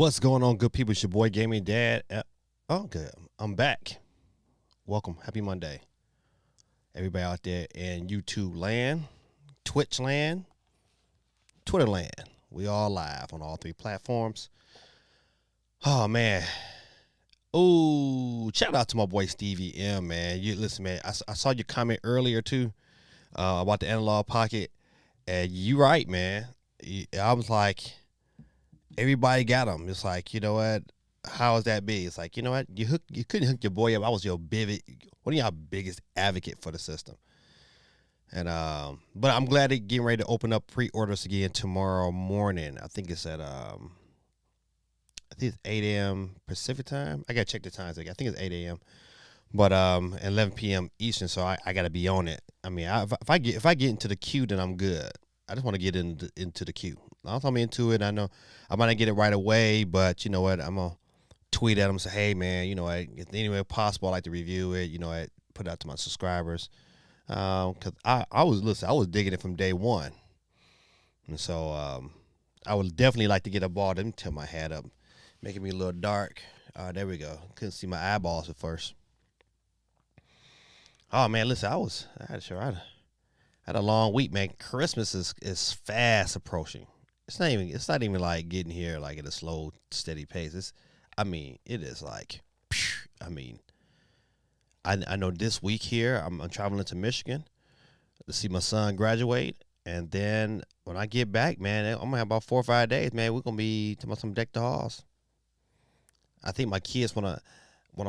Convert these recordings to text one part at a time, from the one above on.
What's going on, good people? It's your boy Gaming Dad. Oh, good. I'm back. Welcome. Happy Monday. Everybody out there in YouTube land, Twitch land, Twitter land. We all live on all three platforms. Oh, man. Ooh, shout out to my boy Stevie M, man. You listen, man. I saw your comment earlier, too, about the analog pocket. And you right, man. I was like, everybody got them. It's like, you know what? How is that be? It's like, you know what? You couldn't hook your boy up. I was one of y'all biggest advocate for the system. And but I'm glad they're getting ready to open up pre-orders again tomorrow morning. I think it's at I think it's 8 a.m. Pacific time. I gotta check the times. I think it's 8 a.m. But 11 p.m. Eastern. So I gotta be on it. I mean, if I get into the queue, then I'm good. I just want to get into the queue. I'm into it. I know I might not get it right away, but you know what? I'm gonna tweet at them and say, hey man, you know, if any way possible, I like to review it. You know, I put it out to my subscribers. Cause I was digging it from day one, and so I would definitely like to get a ball. Let me tilt my hat up, making me a little dark. There we go. Couldn't see my eyeballs at first. Oh man, listen, I had a long week, man. Christmas is fast approaching. It's not even like getting here like at a slow, steady pace. It is like, I mean, I know this week here I'm traveling to Michigan to see my son graduate, and then when I get back, man, I'm gonna have about 4 or 5 days, man. We're gonna be talking about some deck the halls. I think my kids wanna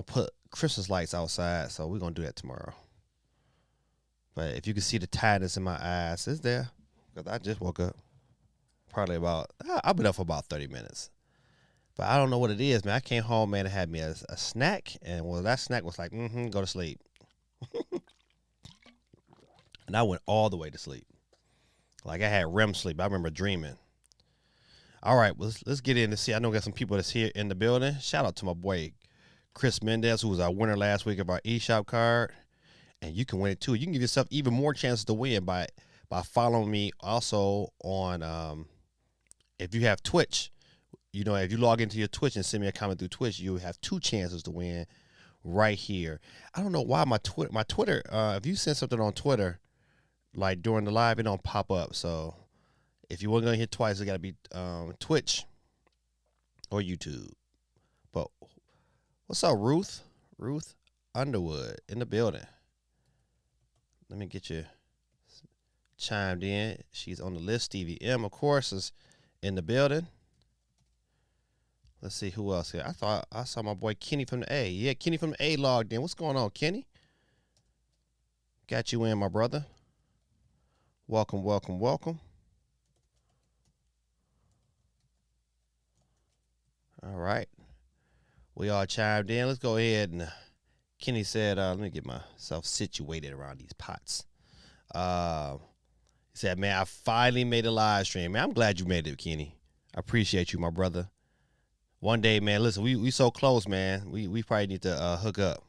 put Christmas lights outside, so we're gonna do that tomorrow. But if you can see the tiredness in my eyes, it's there because I just woke up. Probably I've been up for about 30 minutes. But I don't know what it is, man. I came home, man, and had me a snack. And well, that snack was like, go to sleep. And I went all the way to sleep. Like I had REM sleep. I remember dreaming. All right, well, let's get in and see. I know we got some people that's here in the building. Shout out to my boy Chris Mendez, who was our winner last week of our eShop card. And you can win it too. You can give yourself even more chances to win by following me also on if you have Twitch. You know, if you log into your Twitch and send me a comment through Twitch, you have 2 chances to win right here. I don't know why my Twitter, if you send something on Twitter, like during the live, it don't pop up. So if you weren't going to hit twice, it got to be Twitch or YouTube. But what's up, Ruth? Ruth Underwood in the building. Let me get you chimed in. She's on the list. Stevie M, of course, is in the building. Let's see who else here. I thought I saw my boy Kenny from the A. Yeah, Kenny from the A logged in. What's going on, Kenny? Got you in, my brother. Welcome, welcome, welcome. All right. We all chimed in. Let's go ahead and Kenny said, let me get myself situated around these pots. He said, man, I finally made a live stream. Man, I'm glad you made it, Kenny. I appreciate you, my brother. One day, man, listen, we so close, man. We probably need to hook up.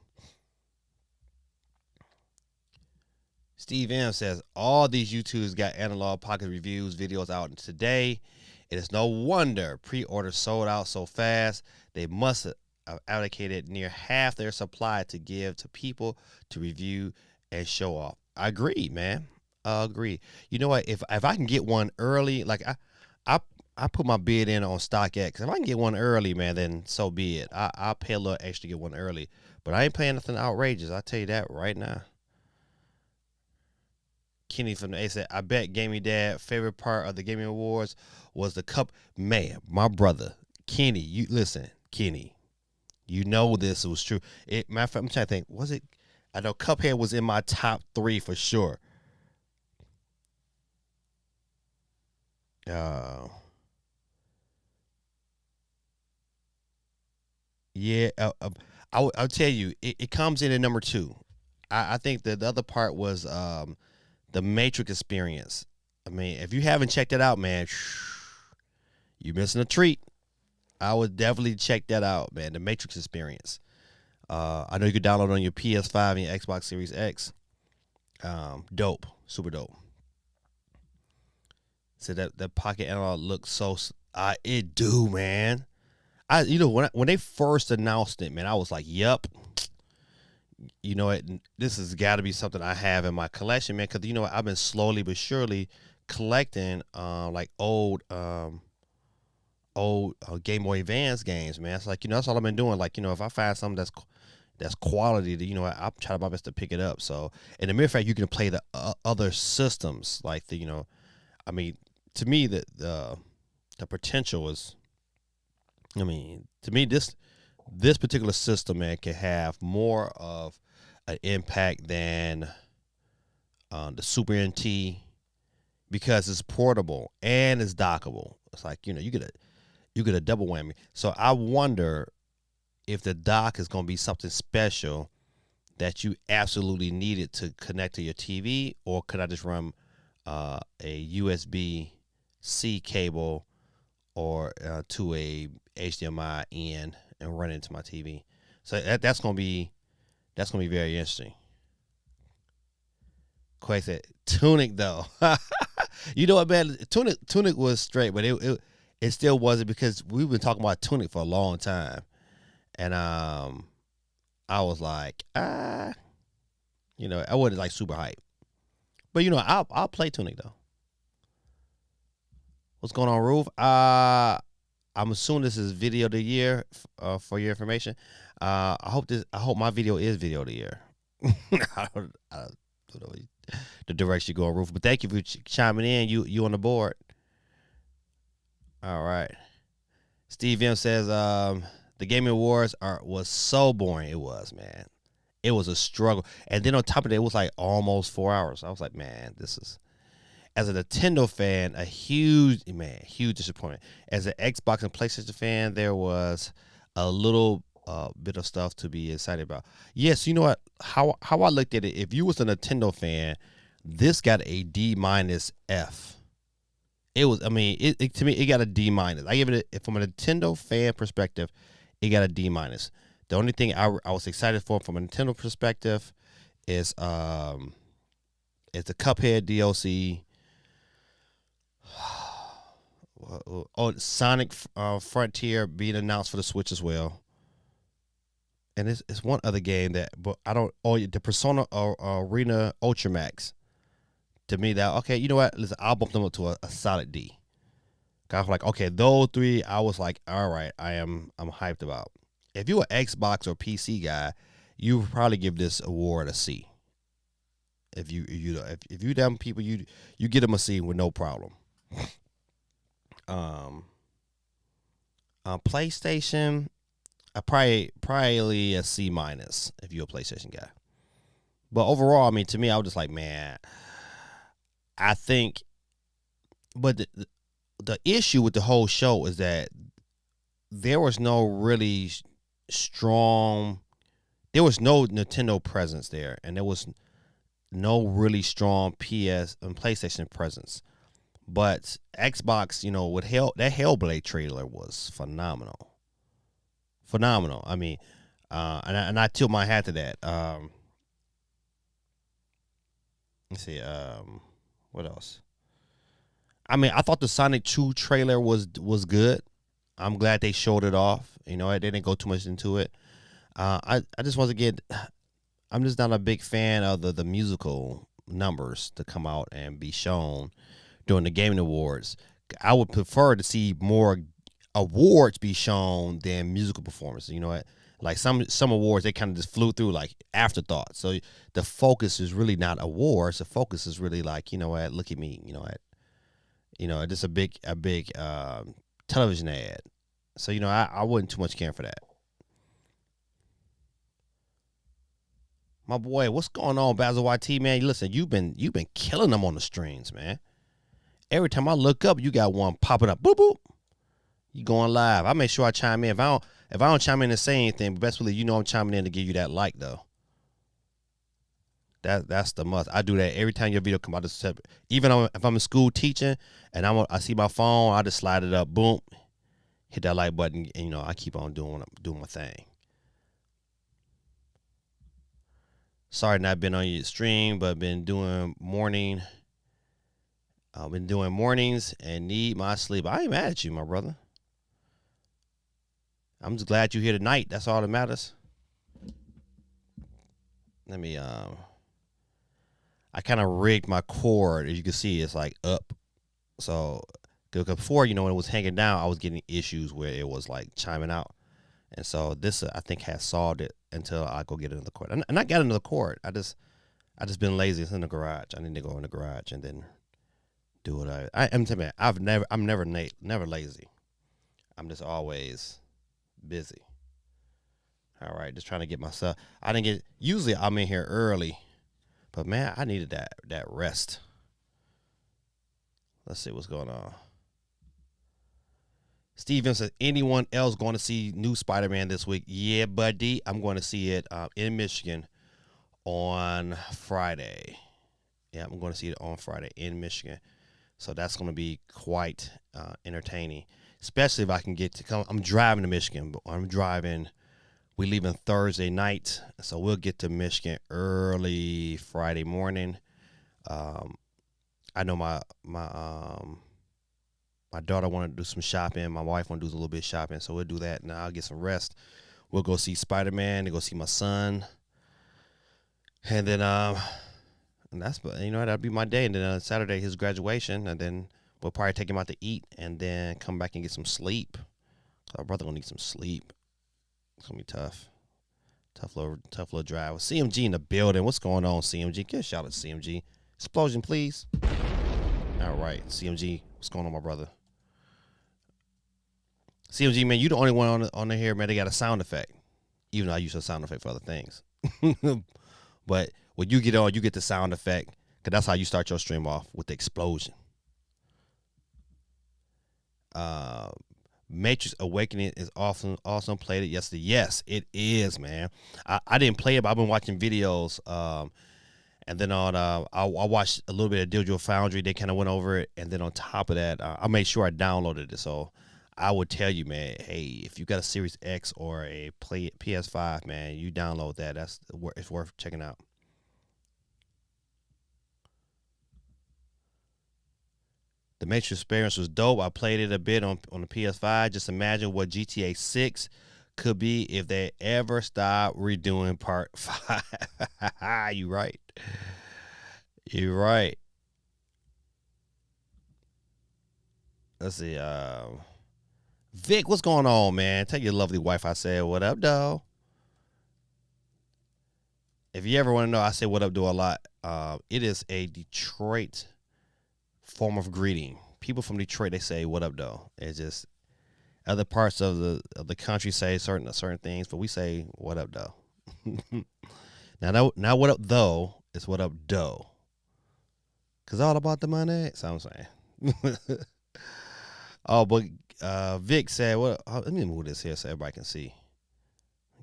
Steve M says, all these YouTubers got analog pocket reviews videos out today. It is no wonder pre-orders sold out so fast. They must have allocated near half their supply to give to people to review and show off. I agree, man. I agree. You know what? If I can get one early, like I put my bid in on StockX. If I can get one early, man, then so be it. I'll pay a little extra to get one early. But I ain't paying nothing outrageous. I'll tell you that right now. Kenny from the A said, I bet Gaming Dad favorite part of the Gaming Awards was the cup. Man, my brother, Kenny, you listen, Kenny, you know this was true. Matter of fact, I'm trying to think, was it? I know Cuphead was in my top 3 for sure. Yeah, I'll tell you, it comes in at number 2. I think that the other part was the Matrix experience. I mean, if you haven't checked it out, man, you're missing a treat. I would definitely check that out, man. The Matrix experience. I know you can download it on your PS5 and your Xbox Series X. Dope, super dope. So that pocket analog looks so. It do, man. When they first announced it, man, I was like, "Yep, this has got to be something I have in my collection, man." Because I've been slowly but surely collecting like old Game Boy Advance games, man. It's like that's all I've been doing. Like if I find something that's quality, I'm trying my best to pick it up. So, and the mere fact you can play the other systems, like I mean, to me the potential is, to me this particular system, man, can have more of an impact than the Super NT because it's portable and it's dockable. It's like you get a double whammy. So I wonder if the dock is going to be something special that you absolutely needed to connect to your TV, or could I just run a USB C cable or to a HDMI in and run it into my TV? So that's gonna be very interesting. Quay said Tunic though. You know what, man? Tunic was straight, but it still wasn't, because we've been talking about Tunic for a long time, and I was like, I wasn't like super hype, but I'll play Tunic though. What's going on, Roof? I'm assuming this is video of the year for your information. I hope my video is video of the year. I don't know the direction you go, Roof, but thank you for chiming in. You on the board. All right. Steve M says the Gaming Awards was so boring. It was, man. It was a struggle, and then on top of that, it was like almost 4 hours. I was like, man, this is, as a Nintendo fan, a huge disappointment. As an Xbox and PlayStation fan, there was a little bit of stuff to be excited about. Yes, you know what? How I looked at it, if you was a Nintendo fan, this got a D minus F. It was, to me, it got a D minus. I give it from a Nintendo fan perspective, it got a D minus. The only thing I was excited for from a Nintendo perspective is the Cuphead DLC. Sonic Frontier being announced for the Switch as well, and it's one other game that, but I don't. Oh, the Persona Arena Ultramax. To me, that okay. You know what? Listen, I'll bump them up to a solid D. I was like, okay, those three, I was like, all right, I'm hyped about. If you're an Xbox or PC guy, you would probably give this award a C. If you them people, you get them a C with no problem. PlayStation, probably a C minus if you're a PlayStation guy. But overall, to me, I was just like, man, I think. But the issue with the whole show is that there was no really strong. There was no Nintendo presence there, and there was no really strong PS and PlayStation presence. But Xbox, with that Hellblade trailer was phenomenal. Phenomenal. And I tilt my hat to that. Let's see. What else? I thought the Sonic 2 trailer was good. I'm glad they showed it off. They didn't go too much into it. I just want to get. I'm just not a big fan of the musical numbers to come out and be shown during the Gaming Awards. I would prefer to see more awards be shown than musical performances. You know what? Like some awards, they kind of just flew through like afterthoughts. So the focus is really not awards. The focus is really like, look at me. Just a big television ad. So I wasn't too much caring for that. My boy, what's going on, Basil YT, man? Listen, you've been killing them on the streams, man. Every time I look up, you got one popping up. Boop boop. You going live. I make sure I chime in. If I don't chime in and say anything, but best believe I'm chiming in to give you that like though. That's the must. I do that every time your video come out. Even if I'm in school teaching and I see my phone, I just slide it up, boom, hit that like button, and I keep on doing my thing. Sorry, not been on your stream, but been doing morning. I've been doing mornings and need my sleep. I ain't mad at you, my brother. I'm just glad you're here tonight. That's all that matters. Let me I kind of rigged my cord. As you can see, it's like up. So before, when it was hanging down, I was getting issues where it was like chiming out. And so this, I think, has solved it until I go get another cord. And I got another cord. I just been lazy. It's in the garage. I need to go in the garage and then do it. I'm telling you, I'm never lazy. I'm just always busy. All right, just trying to get myself. Usually I'm in here early, but man, I needed that rest. Let's see what's going on. Steven says, anyone else going to see new Spider-Man this week? Yeah, buddy. I'm going to see it in Michigan on Friday. Yeah, I'm going to see it on Friday in Michigan. So that's going to be quite entertaining, especially if I can get to come. I'm driving to Michigan, but we're leaving Thursday night, so we'll get to Michigan early Friday morning. I know my daughter wanted to do some shopping. My wife want to do a little bit of shopping, so we'll do that, and I'll get some rest. We'll go see Spider-Man, and go see my son, and then and that'll be my day. And then Saturday his graduation, and then we'll probably take him out to eat, and then come back and get some sleep. Our brother gonna need some sleep. It's gonna be tough. Tough little drive. CMG in the building. What's going on, CMG? Give a shout out to CMG. Explosion, please. All right, CMG. What's going on, my brother? CMG, man, you the only one on the here, man. They got a sound effect. Even though I use a sound effect for other things. But when you get on, you get the sound effect, because that's how you start your stream off, with the explosion. Matrix Awakening is awesome. Played it yesterday. Yes, it is, man. I didn't play it, but I've been watching videos. And then I watched a little bit of Digital Foundry. They kind of went over it, and then on top of that, I made sure I downloaded it. So I would tell you, man, hey, if you got a Series X or a PS5, man, you download that. It's worth checking out. The Matrix experience was dope. I played it a bit on the PS5. Just imagine what GTA 6 could be if they ever stop redoing Part 5. You right. You're right. Let's see. Vic, what's going on, man? Tell your lovely wife I said what up, though. If you ever want to know, I say what up, do a lot. It is a Detroit form of greeting. People from Detroit, they say what up, though. It's just other parts of the country say certain things, but we say what up, though. now what up, though, is what up, dough. Cause all about the money. So I'm saying. Oh, but Vic said, let me move this here so everybody can see.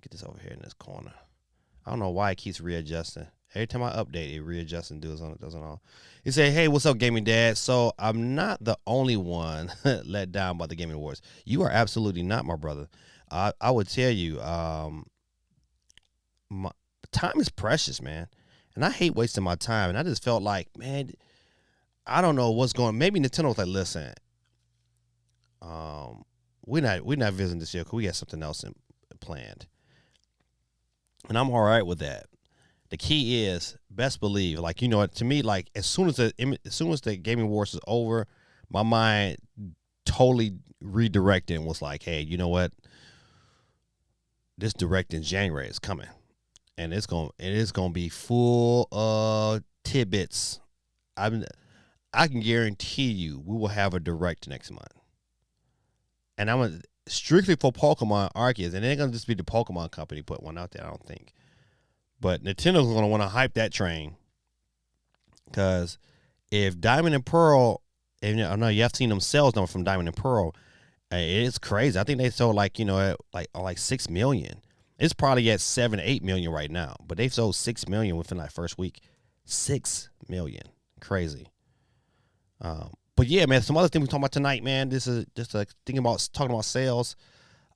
Get this over here in this corner. I don't know why it keeps readjusting. Every time I update, it readjusts and doesn't all. He said, hey, what's up, Gaming Dad? So I'm not the only one let down by the Gaming Awards. You are absolutely not, my brother. I would tell you, my time is precious, man. And I hate wasting my time. And I just felt like, man, I don't know what's going on. Maybe Nintendo was like, listen, we're not visiting this year because we got something else planned. And I'm all right with that. The key is, best believe, like, to me, like, as soon as the Gaming Awards is over, my mind totally redirected and was like, hey, you know what? This direct in January is coming, and it is gonna be full of tidbits. I can guarantee you we will have a direct next month, and I'm strictly for Pokemon Arceus, and it ain't gonna just be the Pokemon company put one out there. I don't think. But Nintendo's going to want to hype that train, because if Diamond and Pearl, and I know you have seen them sales number from Diamond and Pearl, it's crazy. I think they sold like 6 million. It's probably at 7-8 million right now, but they've sold 6 million within that first week. 6 million, crazy. But yeah, man, some other things we talking about tonight, man. This is just talking about sales.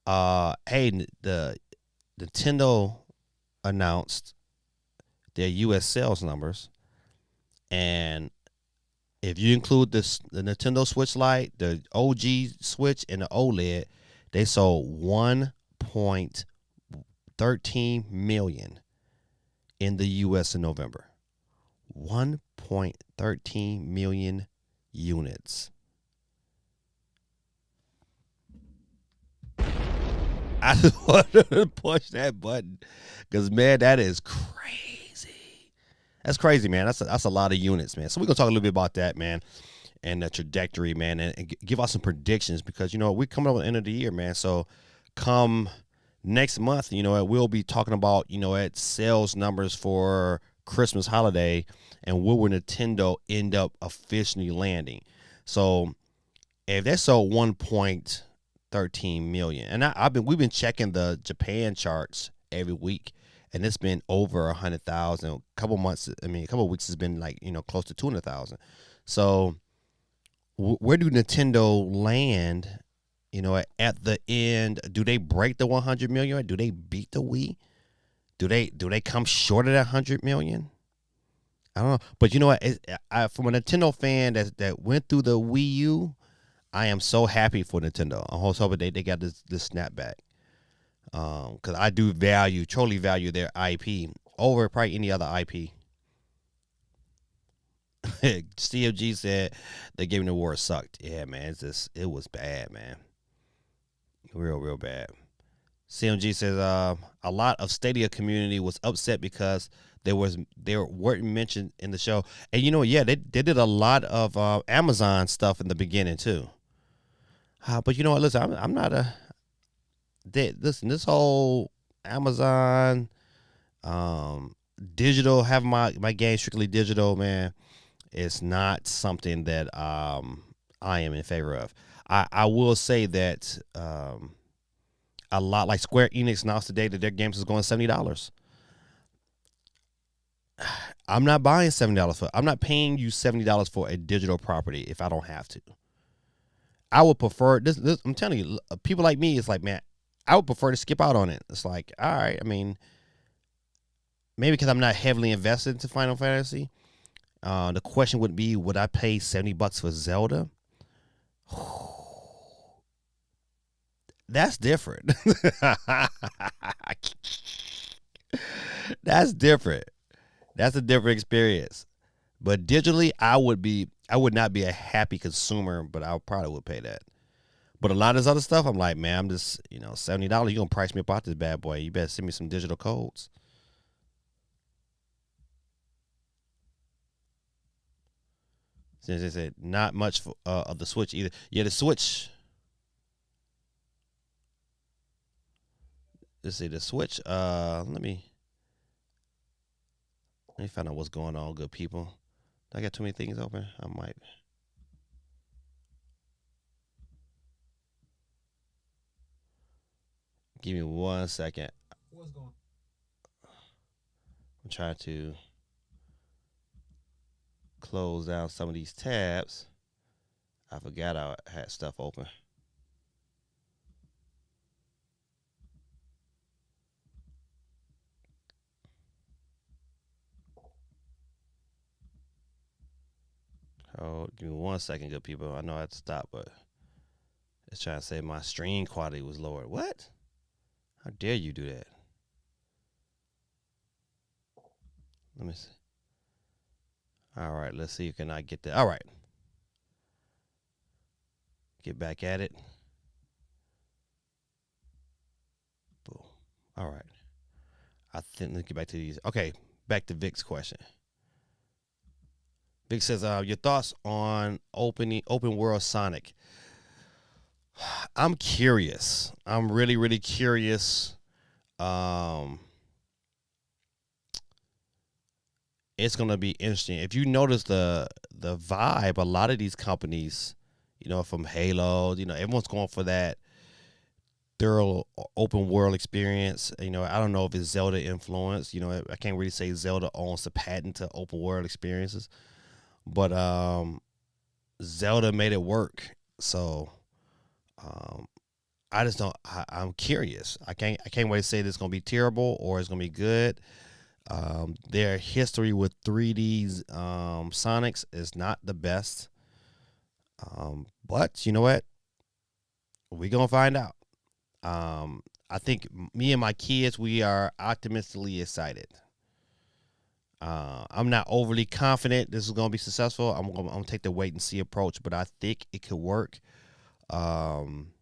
Hey, the Nintendo announced their U.S. sales numbers, and if you include the Nintendo Switch Lite, the OG Switch, and the OLED, they sold 1.2 1.13 million in the U.S. in November. 1.13 million units. I just wanted to push that button because, man, that is crazy. That's crazy, man. That's a lot of units, man. So we're going to talk a little bit about that, man, and the trajectory, man, and give out some predictions because, we're coming up at the end of the year, man. So come next month, we'll be talking about, at sales numbers for Christmas holiday and where will Nintendo end up officially landing. So if they sold 1.13 million, and we've been checking the Japan charts every week, and it's been over 100,000. A couple of weeks has been like close to 200,000. So where do Nintendo land? At the end, do they break the 100 million? Do they beat the Wii? Do they come short of that 100 million? I don't know, but you know what? From a Nintendo fan that went through the Wii U, I am so happy for Nintendo. I'm also hoping they got this snapback, because I do totally value their IP over probably any other IP. CFG said they gave him the award sucked. Yeah, man, it was bad, man, real bad. CMG says a lot of Stadia community was upset because they weren't mentioned in the show, and they did a lot of Amazon stuff in the beginning too. But you know what? Listen, I'm not listen. This whole Amazon digital, have my game strictly digital, man. It's not something that I am in favor of. I will say that a lot like Square Enix announced today that their games is going $70. I'm not buying $70 for. I'm not paying you $70 for a digital property if I don't have to. I would prefer this. I'm telling you, people like me, it's like, man, I would prefer to skip out on it. It's like, all right. I mean, maybe because I'm not heavily invested into Final Fantasy. The question would be, would I pay $70 for Zelda? That's different. That's different. That's a different experience. But digitally, I would not be a happy consumer, but I probably would pay that. But a lot of this other stuff, I'm like, man, I'm just, $70. You're gonna price me about this bad boy. You better send me some digital codes. Since they said not much for, of the Switch either. Yeah, the Switch. Let's see the Switch. Let me find out what's going on, good people. I got too many things open. I might. Give me 1 second. What's going on? I'm trying to close down some of these tabs. I forgot I had stuff open. Oh, give me 1 second, good people. I know I had to stop, but it's trying to say my stream quality was lowered. What? How dare you do that? Let me see. All right, let's see. Can I get that? All right. Get back at it. Boom. All right. I think let's get back to these. Okay, back to Vic's question. Vic says, your thoughts on open world Sonic? I'm curious. I'm really, really curious. It's gonna be interesting. If you notice the vibe, a lot of these companies, from Halo, everyone's going for that thorough open world experience. I don't know if it's Zelda influence. I can't really say Zelda owns the patent to open world experiences. But Zelda made it work, so I just don't. I'm curious. I can't wait to say this is gonna be terrible or it's gonna be good. Their history with 3D Sonics is not the best, but you know what? We're gonna find out. I think me and my kids, we are optimistically excited. I'm not overly confident this is going to be successful. I'm gonna take the wait and see approach, but I think it could work. Um,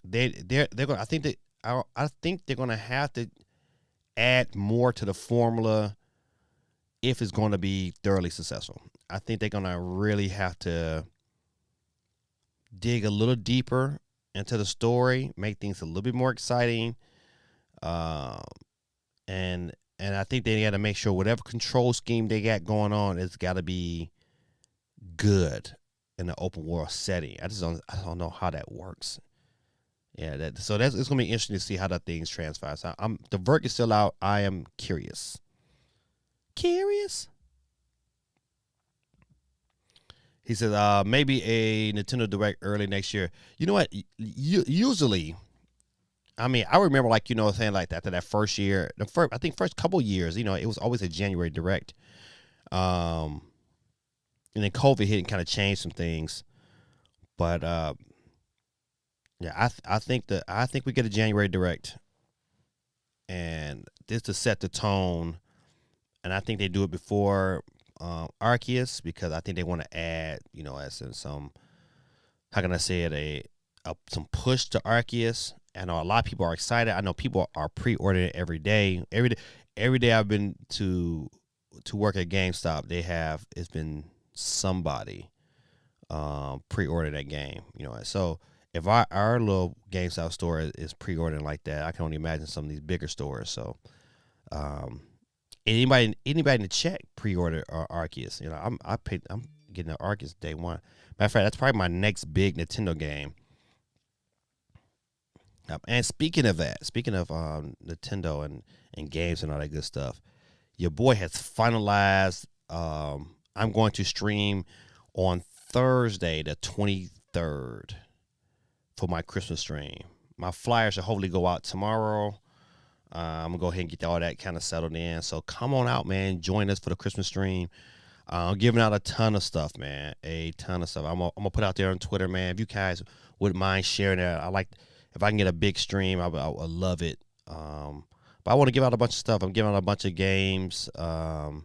they're going. I think they're going to have to add more to the formula if it's going to be thoroughly successful. I think they're going to really have to dig a little deeper into the story, make things a little bit more exciting, um, and I think they got to make sure whatever control scheme they got going on, it's got to be good in the open world setting. I don't know how that works. Yeah, that's it's gonna be interesting to see how that things transpire. So the verdict is still out. I am curious. Curious. He says, maybe a Nintendo Direct early next year. You know what? Usually, I mean, I remember saying like that after that first year, I think first couple years, it was always a January Direct. Um, and then COVID hit and kind of changed some things. But yeah, I think we get a January Direct, and this to set the tone. And I think they do it before Arceus because I think they want to add, as in some, how can I say it, some push to Arceus. I know a lot of people are excited. I know people are pre-ordering it every day. Every day I've been to work at GameStop, it's been somebody pre-order that game. So if our little GameStop store is pre-ordering like that, I can only imagine some of these bigger stores. So anybody in the chat pre-order Arceus. I'm getting an Arceus day one. Matter of fact, that's probably my next big Nintendo game. And speaking of Nintendo and games and all that good stuff, your boy has finalized. I'm going to stream on Thursday, the 23rd, for my Christmas stream. My flyers should hopefully go out tomorrow. I'm gonna go ahead and get all that kind of settled in. So come on out, man. Join us for the Christmas stream. I'm giving out a ton of stuff, man. A ton of stuff. I'm gonna put out there on Twitter, man. If you guys wouldn't mind sharing that, if I can get a big stream, I would love it. But I want to give out a bunch of stuff. I'm giving out a bunch of games, some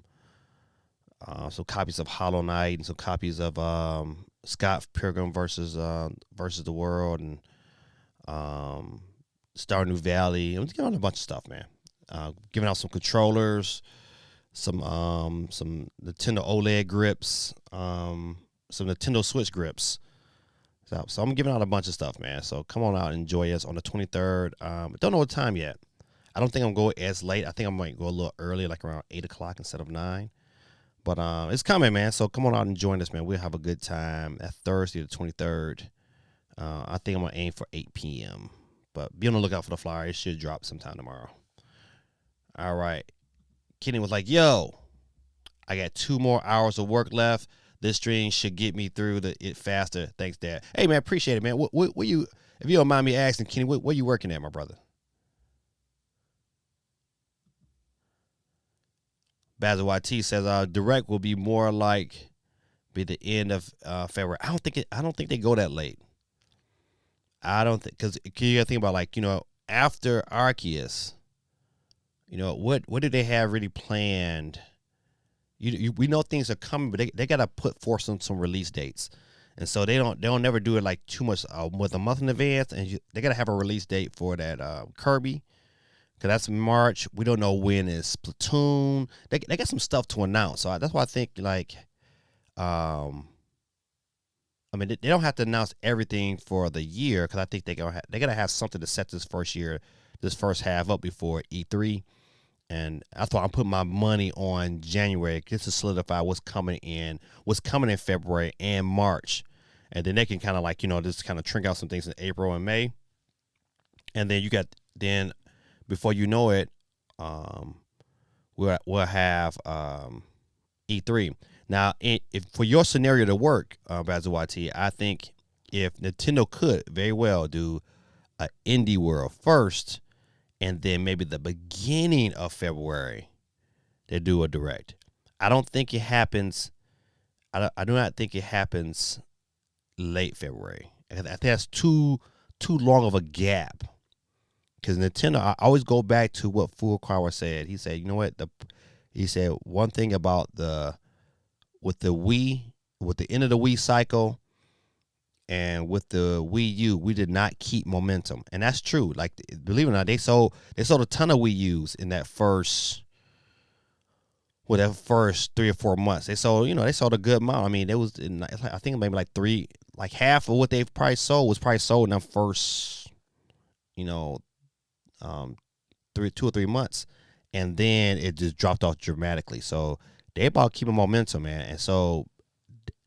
copies of Hollow Knight and some copies of Scott Pilgrim versus the World and Stardew Valley. I'm just giving out a bunch of stuff, man. Giving out some controllers, some Nintendo OLED grips, some Nintendo Switch grips. So I'm giving out a bunch of stuff, man. So come on out and enjoy us on the 23rd. Don't know what time yet. I don't think I'm going as late. I think I might go a little early, like around 8 o'clock instead of 9. But it's coming, man. So come on out and join us, man. We'll have a good time at Thursday the 23rd. I think I'm going to aim for 8 p.m. But be on the lookout for the flyer. It should drop sometime tomorrow. All right. Kenny was like, yo, I got 2 more hours of work left. This stream should get me through it faster. Thanks, Dad. Hey, man, appreciate it, man. What you, if you don't mind me asking, Kenny, where you working at, my brother? Basil YT says Direct will be more like be the end of February. I don't think they go that late. I don't think, because you got to think about after Arceus, what do they have really planned? We know things are coming, but they got to put forth some release dates, and so they'll never do it like too much with a month in advance, and they got to have a release date for that Kirby, because that's March. We don't know when is Splatoon. They got some stuff to announce, so that's why I think I mean they don't have to announce everything for the year, because I think they gotta have something to set this first half up before E3. And that's why I'm putting my money on January, just to solidify what's coming in February and March. And then they can kind of just kind of trink out some things in April and May. And then before you know it, we'll have E3. Now, if for your scenario to work, Basil YT, I think if Nintendo could very well do an Indie World first, and then maybe the beginning of February, they do a Direct. I don't think it happens. I do not think it happens late February. I think that's too long of a gap because Nintendo, I always go back to what Furukawa said. He said, you know what, he said one thing about with the Wii, with the end of the Wii cycle, and with the Wii U, we did not keep momentum, and that's true. Like, believe it or not, they sold a ton of Wii U's in that first, whatever, first 3 or 4 months. They sold a good amount. I mean, I think maybe like half of what they've probably sold was probably sold in the first, you know, 2 or 3 months, and then it just dropped off dramatically. So they about keeping momentum, man, and so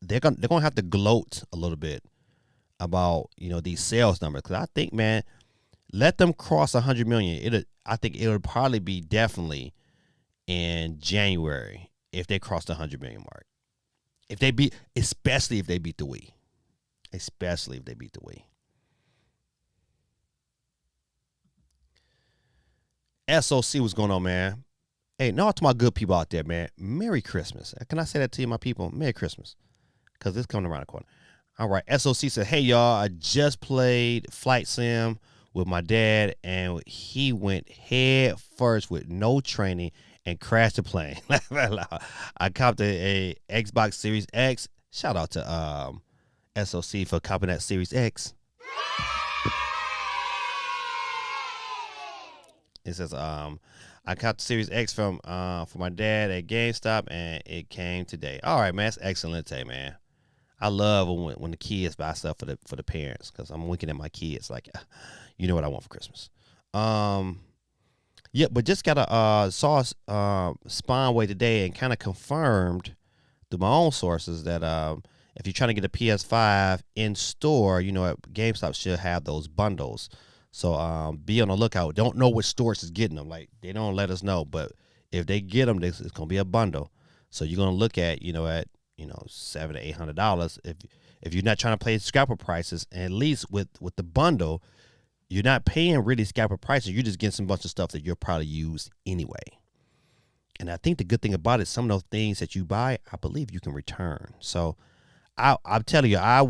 they're gonna have to gloat a little bit about these sales numbers, because I think, man, let them cross 100 million. I think it'll probably be definitely in January if they cross the 100 million mark. Especially if they beat the Wii, especially if they beat the Wii. SOC, what's going on, man? Hey, no, to my good people out there, man. Merry Christmas. Can I say that to you, my people? Merry Christmas, because it's coming around the corner. All right, SOC said, hey, y'all, I just played Flight Sim with my dad, and he went head first with no training and crashed the plane. I copped a Xbox Series X. Shout out to SOC for copping that Series X. It says, I copped the Series X for my dad at GameStop, and it came today. All right, man, that's excellent today, man. I love when the kids buy stuff for the parents, because I'm looking at my kids like, you know what I want for Christmas. Yeah, but just got saw Spawnway today and kind of confirmed through my own sources that if you're trying to get a PS5 in store, GameStop should have those bundles. So be on the lookout. Don't know which stores is getting them. Like, they don't let us know, but if they get them, it's gonna be a bundle. So you're gonna look at at $700 to $800 if you're not trying to play scalper prices. And at least with the bundle, you're not paying really scalper prices. You're just getting some bunch of stuff that you'll probably use anyway. And I think the good thing about it, some of those things that you buy, I believe you can return. So I'm telling you, I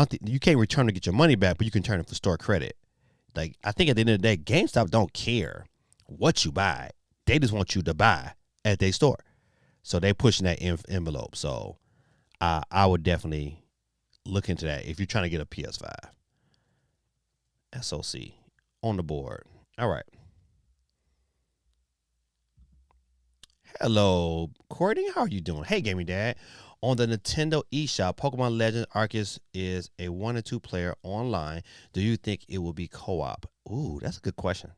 think you can't return to get your money back, but you can turn it for store credit. Like, I think at the end of the day, GameStop don't care what you buy. They just want you to buy at their store. So they pushing that envelope. So I would definitely look into that if you're trying to get a PS5. SOC on the board. All right. Hello, Courtney. How are you doing? Hey, Gaming Dad. On the Nintendo eShop, Pokemon Legends Arceus is a 1 or 2 player online. Do you think it will be co-op? Ooh, that's a good question.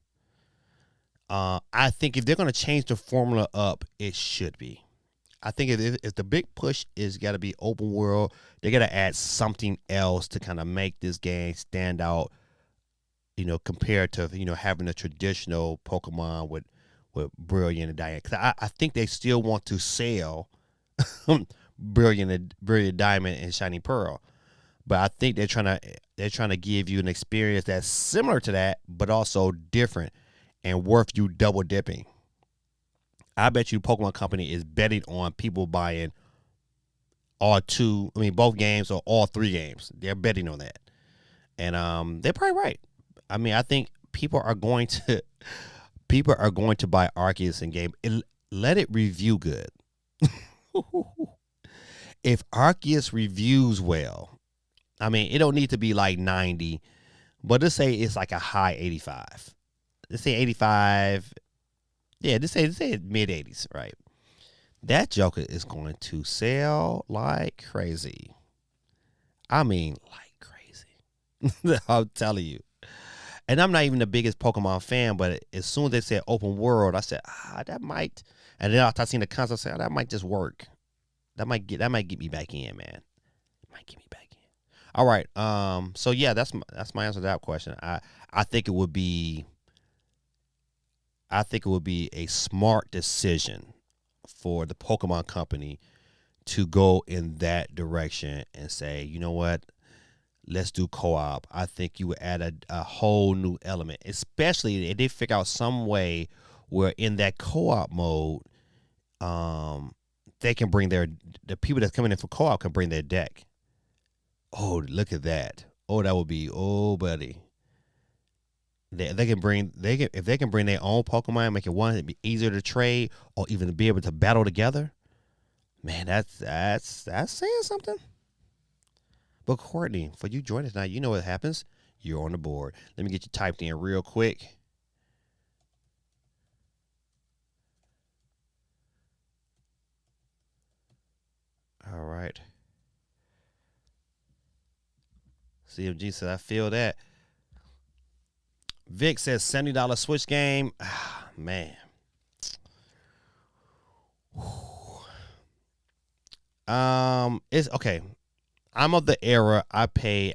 I think if they're going to change the formula up, it should be. I think if the big push is got to be open world, they got to add something else to kind of make this game stand out, compared to, having a traditional Pokemon with Brilliant and Diamond. Because I think they still want to sell Brilliant Diamond and Shiny Pearl. But I think they're trying to give you an experience that's similar to that, but also different and worth you double dipping. I bet you Pokemon Company is betting on people buying both games or all 3 games. They're betting on that. And they're probably right. I mean, I think people are going to buy Arceus in game. Let it review good. If Arceus reviews well, I mean, it don't need to be like 90, but let's say it's like a high 85. Let's say 85. Yeah, let's say mid 80s, right? That Joker is going to sell like crazy. I mean, like crazy. I'm telling you. And I'm not even the biggest Pokemon fan, but as soon as they said open world, I said, that might. And then after I seen the concept, I said, that might just work. That might get me back in, man. It might get me back in. All right. So yeah, that's my answer to that question. I think it would be a smart decision for the Pokemon Company to go in that direction and say, you know what? Let's do co-op. I think you would add a whole new element, especially if they figure out some way where in that co-op mode, they can bring the people that's coming in for co-op can bring their deck. Oh, look at that. Oh, that would be, oh, buddy. if they can bring their own Pokemon, make it one it'd be easier to trade or even to be able to battle together. Man, that's saying something. But Courtney, for you joining us now, you know what happens. You're on the board. Let me get you typed in real quick. All right. CMG said, I feel that. Vic says $70 Switch game. Ah, man. It's okay. I'm of the era I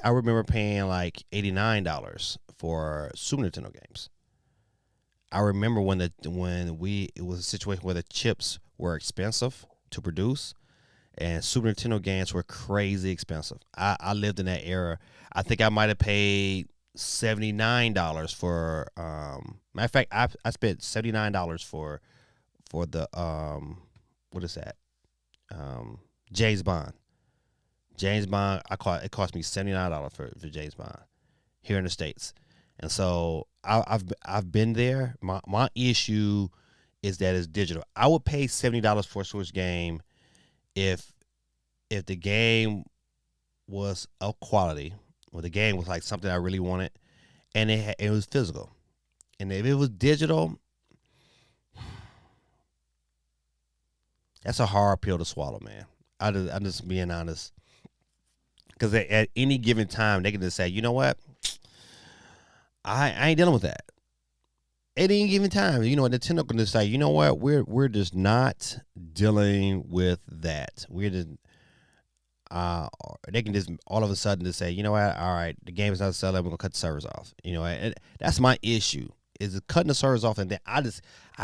remember paying like $89 for Super Nintendo games. I remember it was a situation where the chips were expensive to produce and Super Nintendo games were crazy expensive. I lived in that era. I think I might have paid $79 for matter of fact I spent $79 for the what is that? James Bond. James Bond, it cost me $79 for James Bond here in the States. And so I've been there. My issue is that it's digital. I would pay $70 for a Switch game if the game was of quality, or the game was like something I really wanted, and it was physical. And if it was digital, that's a hard pill to swallow, man. I'm just being honest. Because at any given time, they can just say, you know what? I ain't dealing with that. At any given time, you know, Nintendo can just say, you know what? We're just not dealing with that. We're just they can just all of a sudden just say, you know what? All right, the game is not selling. We're gonna cut the servers off. You know, and that's my issue is cutting the servers off, and then I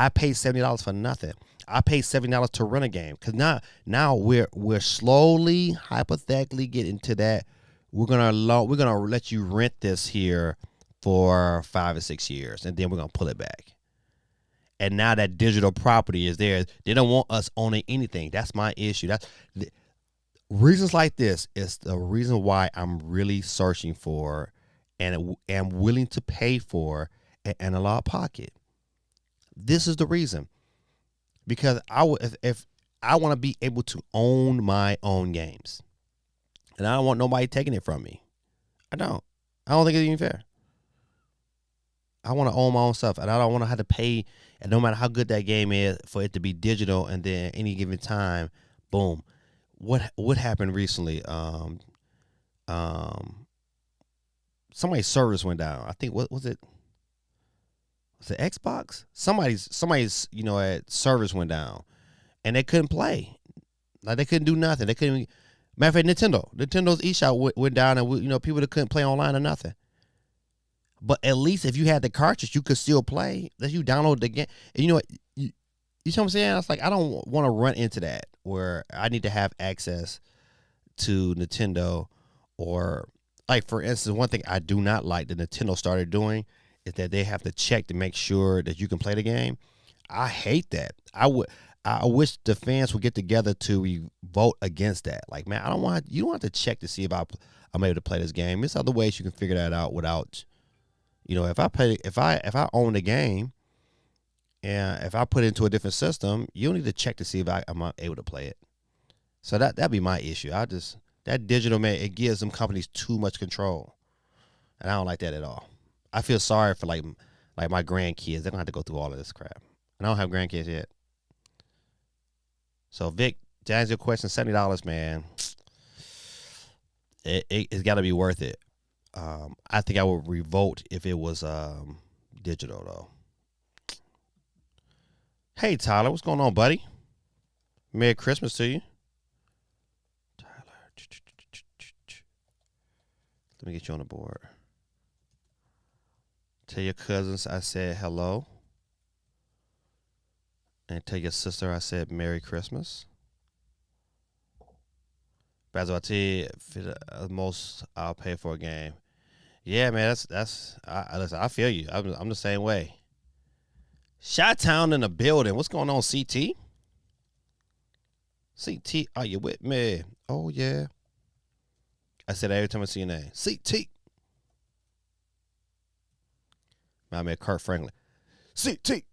pay $70 for nothing. I pay $70 to run a game because now we're slowly hypothetically getting to that. We're gonna let you rent this here for 5 or 6 years, and then we're gonna pull it back. And now that digital property is there, they don't want us owning anything. That's my issue. That's reasons like this is the reason why I'm really searching for and am willing to pay for an analog pocket. This is the reason, because if I want to be able to own my own games, and I don't want nobody taking it from me. I don't think it's even fair. I want to own my own stuff, and I don't want to have to pay, and no matter how good that game is, for it to be digital, and then any given time, boom. What happened recently? Somebody's service went down. I think what was it? Was it Xbox? Somebody's service went down, and they couldn't play. Like they couldn't do nothing. They couldn't. Matter of fact, Nintendo's eShop went down, and people that couldn't play online or nothing. But at least if you had the cartridge, you could still play. That you download the game. And you know what? You know what I'm saying? It's like I don't want to run into that where I need to have access to Nintendo, or like for instance, one thing I do not like that Nintendo started doing is that they have to check to make sure that you can play the game. I hate that. I wish the fans would get together to vote against that. Like, man, you don't have to check to see if I'm able to play this game. There's other ways you can figure that out without, if I own the game, and if I put it into a different system, you don't need to check to see if I'm able to play it. So that'd be my issue. That digital, man, it gives them companies too much control, and I don't like that at all. I feel sorry for like my grandkids. They're gonna have to go through all of this crap, and I don't have grandkids yet. So Vic, to answer your question, $70, man, it's got to be worth it. I think I would revolt if it was digital though. Hey Tyler, what's going on, buddy? Merry Christmas to you. Tyler, let me get you on the board. Tell your cousins I said hello. And tell your sister I said Merry Christmas. But as I tell you, most I'll pay for a game. Yeah, man, listen, I feel you. I'm the same way. Chi-Town in the building. What's going on, CT? CT, are you with me? Oh, yeah. I said that every time I see your name. CT. I mean, Kurt Franklin. CT.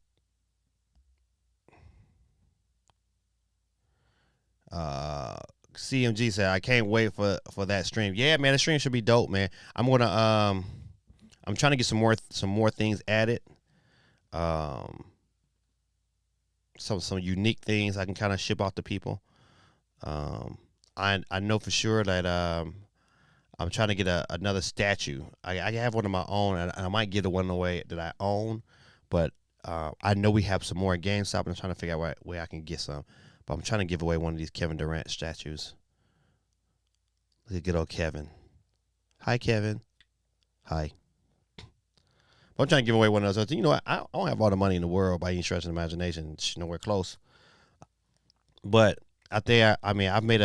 Uh, CMG said, I can't wait for that stream. Yeah, man, the stream should be dope, man. I'm trying to get some more things added. Um, some unique things I can kind of ship off to people. Um, I know for sure that I'm trying to get another statue. I have one of my own, and I might give it one away that I own, but I know we have some more in GameStop, and I'm trying to figure out where I can get some. But I'm trying to give away one of these Kevin Durant statues. Look at good old Kevin. Hi, Kevin. Hi. But I'm trying to give away one of those. You know what? I don't have all the money in the world by any stretch of the imagination. It's nowhere close. But out there, I mean, I've made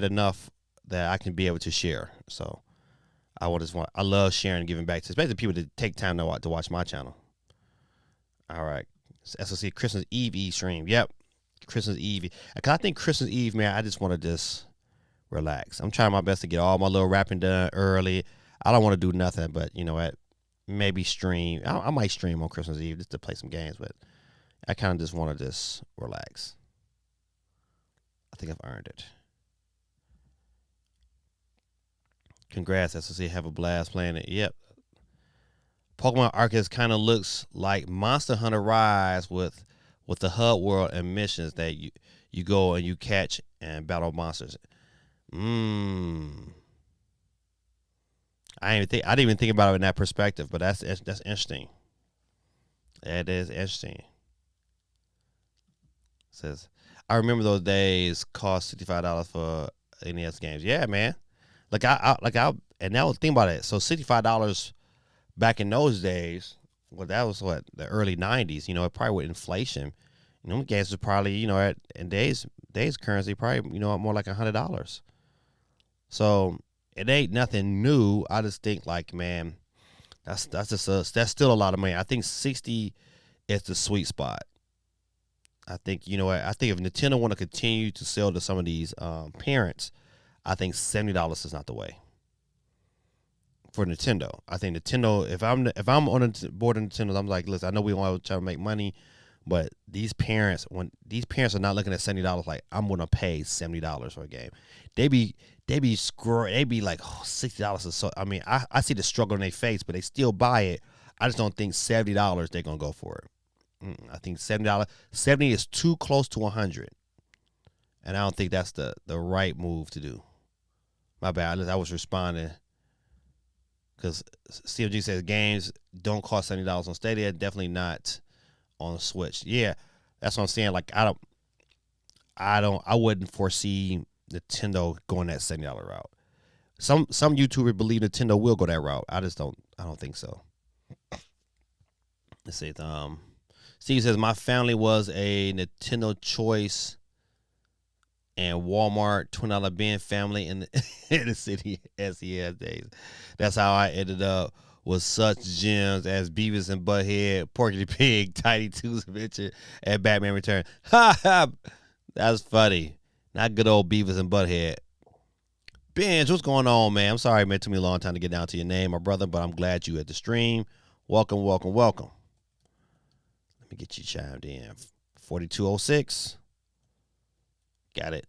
enough that I can be able to share. So I love sharing and giving back to, especially people that take time to watch my channel. All right. SOC Christmas Eve stream. Yep. Christmas Eve. Because I think Christmas Eve, man, I just want to just relax. I'm trying my best to get all my little rapping done early. I don't want to do nothing, but you know what? Maybe stream. I might stream on Christmas Eve just to play some games, but I kind of just want to just relax. I think I've earned it. Congrats, SOC. Have a blast playing it. Yep. Pokemon Arceus kind of looks like Monster Hunter Rise with the hub world and missions that you go and you catch and battle monsters. I didn't even think about it in that perspective, but that's interesting. That is interesting. It says, I remember those days cost $65 for NES games. Yeah, man. And now think about it. So $65 back in those days, well, that was the early '90s. You know, probably with inflation, you know, games was probably, you know, in days currency probably, you know, more like $100. So it ain't nothing new. I just think like, man, that's still a lot of money. I think 60 is the sweet spot. I think, you know what? I think if Nintendo want to continue to sell to some of these parents, I think $70 is not the way for Nintendo. I think Nintendo, if I'm on the board of Nintendo, I'm like, listen, I know we want to try to make money, but these parents are not looking at $70 like I'm gonna pay $70 for a game. They be like, oh, $60 is so. I mean, I see the struggle in their face, but they still buy it. I just don't think $70 they're gonna go for it. I think $70 is too close to 100, and I don't think that's the right move to do. My bad. I was responding because CFG says games don't cost $70 on Stadia. Definitely not on Switch. Yeah, that's what I'm saying. Like I wouldn't foresee Nintendo going that $70 route. Some YouTubers believe Nintendo will go that route. I don't think so. Let's see. Steve says my family was a Nintendo choice and Walmart $20 bin family in the city SES days. That's how I ended up with such gems as Beavis and Butthead, Porky the Pig, Tiny Toons Adventure, and Batman Return. Ha ha! That's funny. Not good old Beavis and Butthead. Benj, what's going on, man? I'm sorry, man. It took me a long time to get down to your name, my brother, but I'm glad you at the stream. Welcome, welcome, welcome. Let me get you chimed in. 4206. Got it.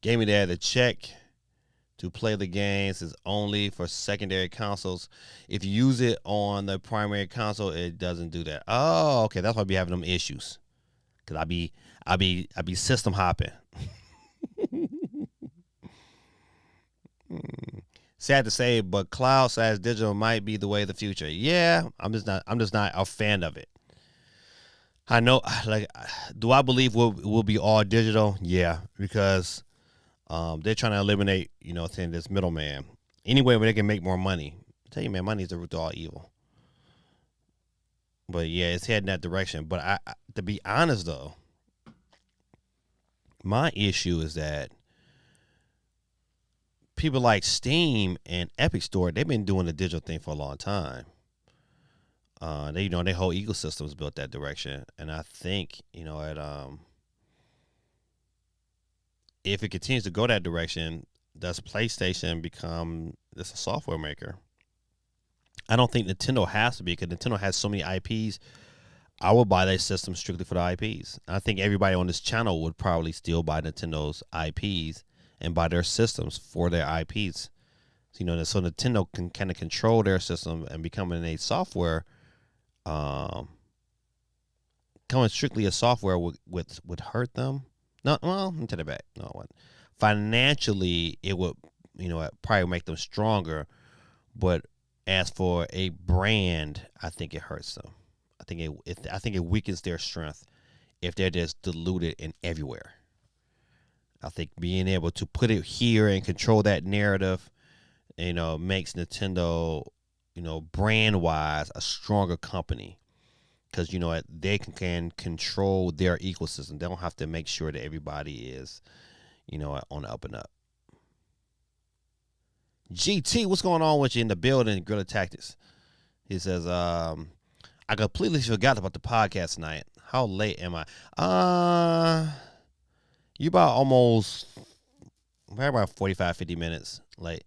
Gaming Dad, the check to play the games is only for secondary consoles. If you use it on the primary console, it doesn't do that. Oh, okay. That's why I be having them issues. Cause I be system hopping. Sad to say, but cloud/digital might be the way of the future. Yeah, I'm just not a fan of it. I know, like, do I believe we'll be all digital? Yeah, because they're trying to eliminate, you know, saying this middleman. Anyway, where they can make more money. I tell you, man, money is the root of all evil. But yeah, it's heading that direction. But I to be honest though, my issue is that people like Steam and Epic Store, they've been doing the digital thing for a long time. Their whole ecosystem is built that direction, and I think, you know, if it continues to go that direction, does PlayStation become this a software maker? I don't think Nintendo has to be because Nintendo has so many IPs. I would buy their system strictly for the IPs. I think everybody on this channel would probably still buy Nintendo's IPs and buy their systems for their IPs. So Nintendo can kind of control their system and becoming a software, um, coming strictly a software would hurt them. No, well, let me take it back. No, it wouldn't. Financially, it would, it probably make them stronger. But as for a brand, I think it hurts them. I think it weakens their strength if they're just diluted in everywhere. I think being able to put it here and control that narrative, makes Nintendo, brand wise, a stronger company because they can control their ecosystem. They don't have to make sure that everybody is, on the up and up. GT, what's going on with you in the building? Guerrilla Tactics. He says, I completely forgot about the podcast tonight. How late am I? You about 45, 50 minutes late.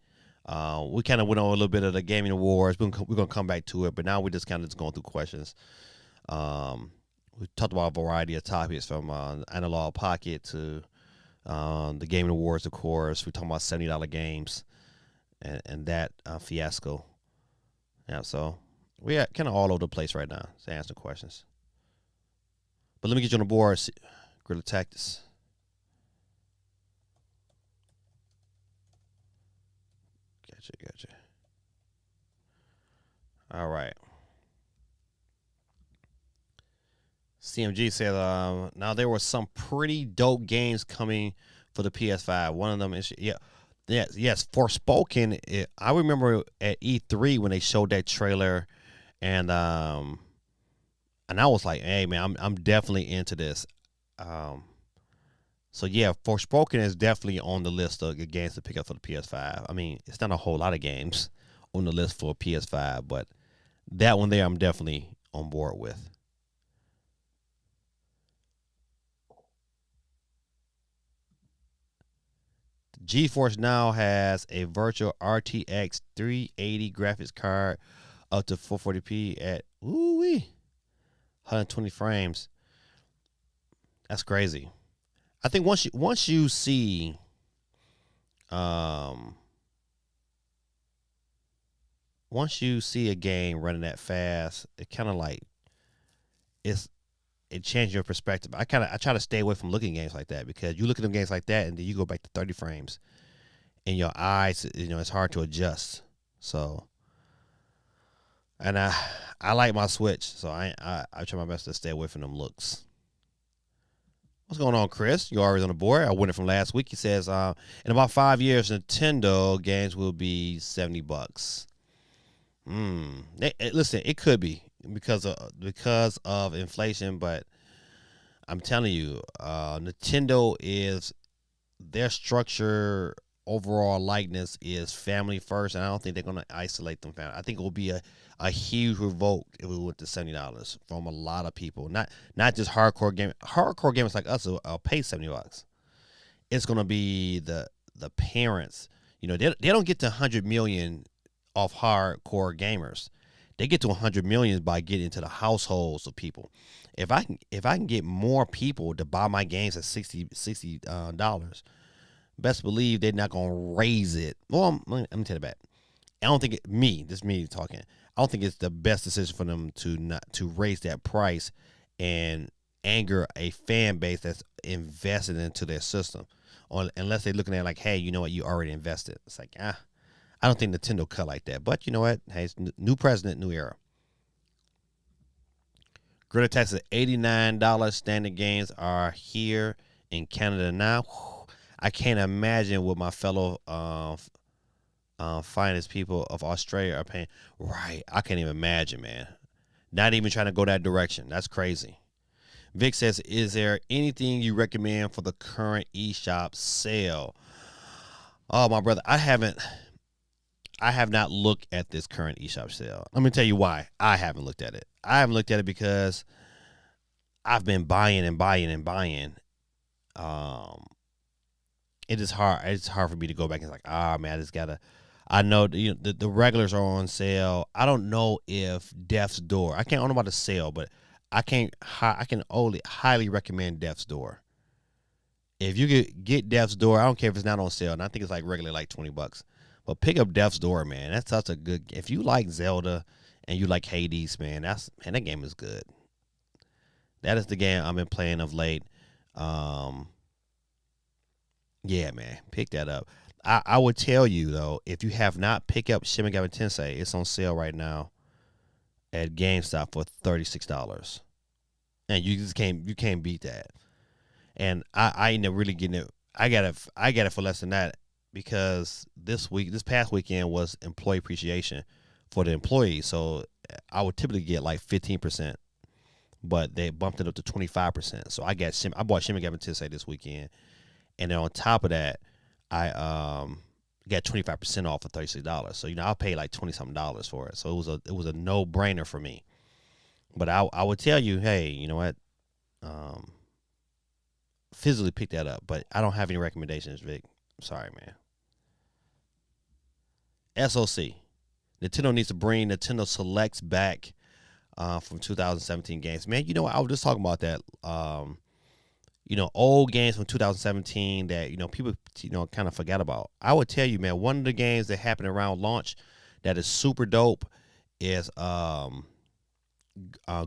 We kind of went on a little bit of the gaming awards. We're going to come back to it, but now we're just kind of going through questions. We talked about a variety of topics from Analog Pocket to the gaming awards, of course. We're talking about $70 games and that fiasco. Yeah, so we're kind of all over the place right now to answer questions. But let me get you on the board, Guerrilla Tactics. Gotcha. All right. CMG said, now there were some pretty dope games coming for the PS5. One of them is, yes, Forspoken. I remember at E3 when they showed that trailer, and I was like, hey man, I'm definitely into this. So yeah, Forspoken is definitely on the list of games to pick up for the PS5. I mean, it's not a whole lot of games on the list for PS5, but that one there, I'm definitely on board with. GeForce Now has a virtual RTX 380 graphics card up to 440p at 120 frames. That's crazy. I think once you see a game running that fast, it kind of like it changes your perspective. I try to stay away from looking at games like that because you look at them games like that and then you go back to 30 frames and your eyes, it's hard to adjust. So, and I like my Switch, so I try my best to stay away from them looks. What's going on, Chris? You're always on the board. I won it from last week. He says, in about 5 years, Nintendo games will be $70. Listen, it could be because of inflation, but I'm telling you, Nintendo is their structure, overall likeness is family first, and I don't think they're going to isolate them. I think it will be a huge revolt if we went to $70 from a lot of people, not just hardcore gamers like us will pay $70. It's going to be the parents. They don't get to 100 million off hardcore gamers. They get to 100 million by getting into the households of people. If I can get more people to buy my games at $60, best believe they're not gonna raise it. Well, let me tell you that. I don't think this is me talking. I don't think it's the best decision for them to raise that price and anger a fan base that's invested into their system, or unless they're looking at it like, hey, you know what, you already invested. It's like, I don't think Nintendo cut like that. But you know what? Hey, it's new president, new era. Greta Texas, $89 standard games are here in Canada now. I can't imagine what my fellow finest people of Australia are paying. Right. I can't even imagine, man. Not even trying to go that direction. That's crazy. Vic says, is there anything you recommend for the current eShop sale? Oh, my brother, I have not looked at this current eShop sale. Let me tell you why I haven't looked at it. I haven't looked at it because I've been buying and buying and buying. it is hard. It's hard for me to go back and like, man, I just gotta. I know the regulars are on sale. I don't know if Death's Door. I can't. I don't know about the sale, but I can't. I can only highly recommend Death's Door. If you could get Death's Door, I don't care if it's not on sale, and I think it's like regularly like $20. But pick up Death's Door, man. That's such a good. If you like Zelda and you like Hades, man, that game is good. That is the game I've been playing of late. Um, yeah, man, pick that up. I would tell you though, if you have not picked up Shin Megami Tensei, it's on sale right now at GameStop for $36, and you can't beat that. And I ain't really getting it. I got it for less than that because this past weekend was employee appreciation for the employees. So I would typically get like 15%, but they bumped it up to 25%. So I bought Shin Megami Tensei this weekend, and then on top of that, I got 25% off for $36. So I paid like $20-something for it. So it was a no brainer for me. But I would tell you, hey, you know what? Physically pick that up, but I don't have any recommendations, Vic. I'm sorry, man. SOC. Nintendo needs to bring Nintendo Selects back from 2017 games. Man, you know what? I was just talking about that. Old games from 2017 that, people, kind of forgot about. I would tell you, man, one of the games that happened around launch that is super dope is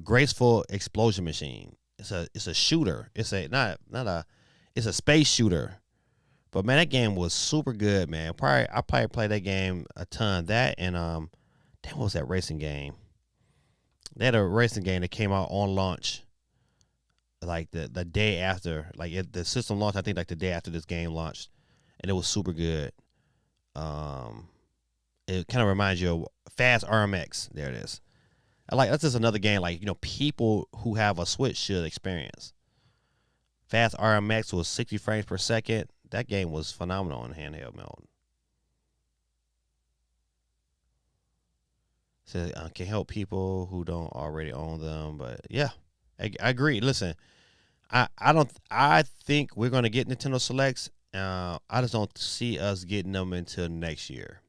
Graceful Explosion Machine. It's a shooter. It's a space shooter. But man, that game was super good, man. I probably played that game a ton. That and what was that racing game? They had a racing game that came out on launch, like the day after, the system launched. I think like the day after this game launched, and it was super good. It kind of reminds you of Fast RMX. There it is. That's just another game people who have a Switch should experience. Fast RMX was 60 frames per second. That game was phenomenal in handheld mode. So can help people who don't already own them, but yeah, I agree. Listen, I think we're gonna get Nintendo Selects. I just don't see us getting them until next year.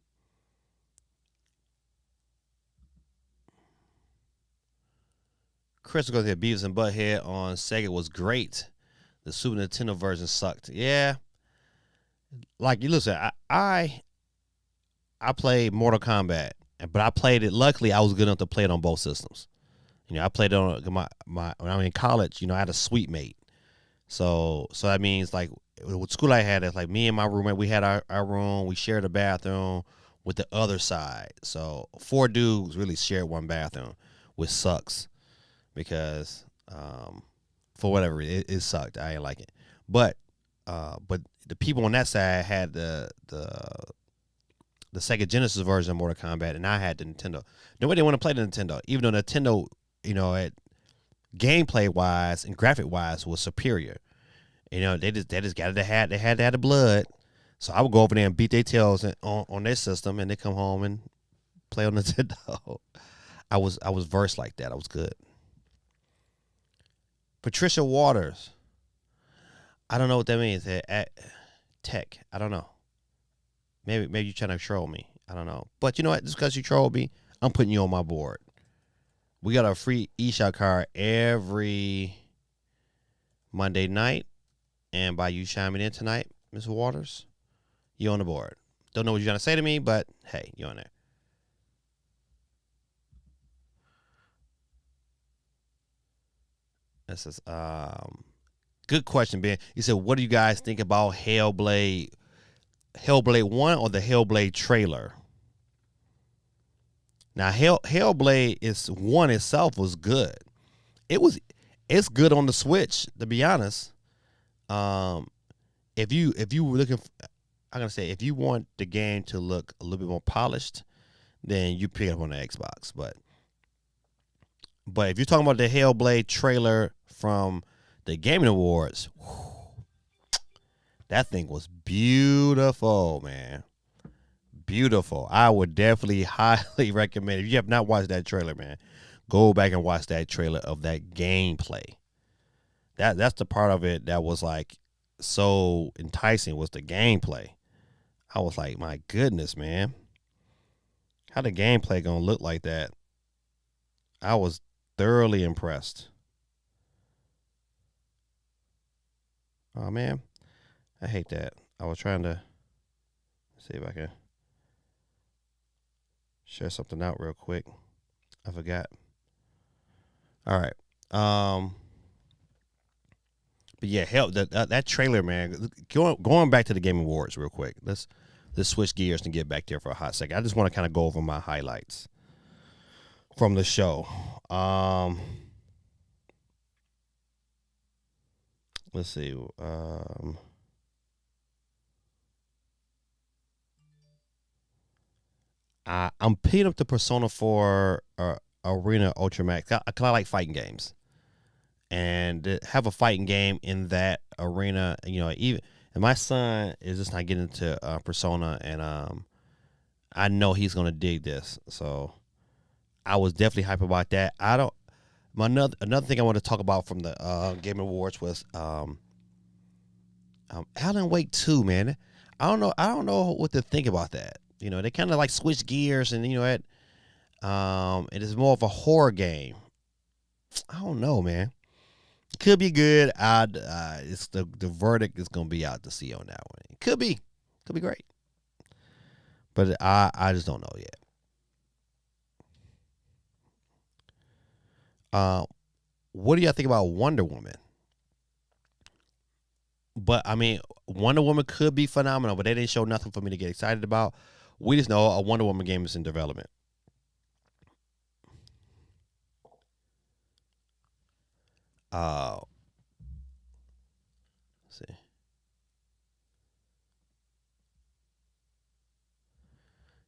Chris goes here. Beavis and Butthead on Sega was great. The Super Nintendo version sucked. Yeah, you listen. I played Mortal Kombat, but I played it. Luckily, I was good enough to play it on both systems. I played it on my when I was in college. I had a suite mate, so that means with school I had, it's like me and my roommate. We had our room. We shared a bathroom with the other side. So 4 dudes really shared one bathroom, which sucks because for whatever reason it sucked. I didn't like it, but the people on that side had the Sega Genesis version of Mortal Kombat, and I had the Nintendo. Nobody didn't want to play the Nintendo, even though Nintendo, at gameplay wise and graphic wise was superior. They just got it. They had to have the blood. So I would go over there and beat their tails on their system, and they come home and play on Nintendo. I was versed like that. I was good. Patricia Waters. I don't know what that means. Tech. I don't know. Maybe you're trying to troll me. I don't know. But you know what? Just because you trolled me, I'm putting you on my board. We got a free eShop card every Monday night. And by you chiming in tonight, Mr. Waters, you on the board. Don't know what you're going to say to me, but hey, you're on there. This is good question, Ben. You said, what do you guys think about Hellblade 1 or the Hellblade trailer? Now, Hellblade 1 itself was good. It's good on the Switch, to be honest. If you were looking, I'm gonna say if you want the game to look a little bit more polished, then you pick it up on the Xbox. But if you're talking about the Hellblade trailer from the Gaming Awards, that thing was beautiful, man. Beautiful. I would definitely highly recommend, if you have not watched that trailer, man, go back and watch that trailer of that gameplay. That's the part of it that was so enticing was the gameplay. I was like, my goodness, man, how the gameplay gonna look like that? I was thoroughly impressed. Oh man, I hate that. I was trying to see if I can share something out real quick. I forgot. All right. But yeah, hell, that trailer, man. Going back to the Game Awards real quick. Let's switch gears and get back there for a hot second. I just want to kind of go over my highlights from the show. Let's see. I'm picking up the Persona 4 Arena Ultramax. I kind of like fighting games, and to have a fighting game in that arena, even and my son is just not getting into Persona, and I know he's gonna dig this. So I was definitely hype about that. I don't. Another thing I want to talk about from the Game Awards was Alan Wake 2, man. I don't know what to think about that. They kind of like switch gears, and it is more of a horror game. I don't know, man. Could be good. It's the verdict is gonna be out to see on that one. It could be great, but I just don't know yet. What do y'all think about Wonder Woman? But I mean, Wonder Woman could be phenomenal, but they didn't show nothing for me to get excited about. We just know a Wonder Woman game is in development. Uh, let's see.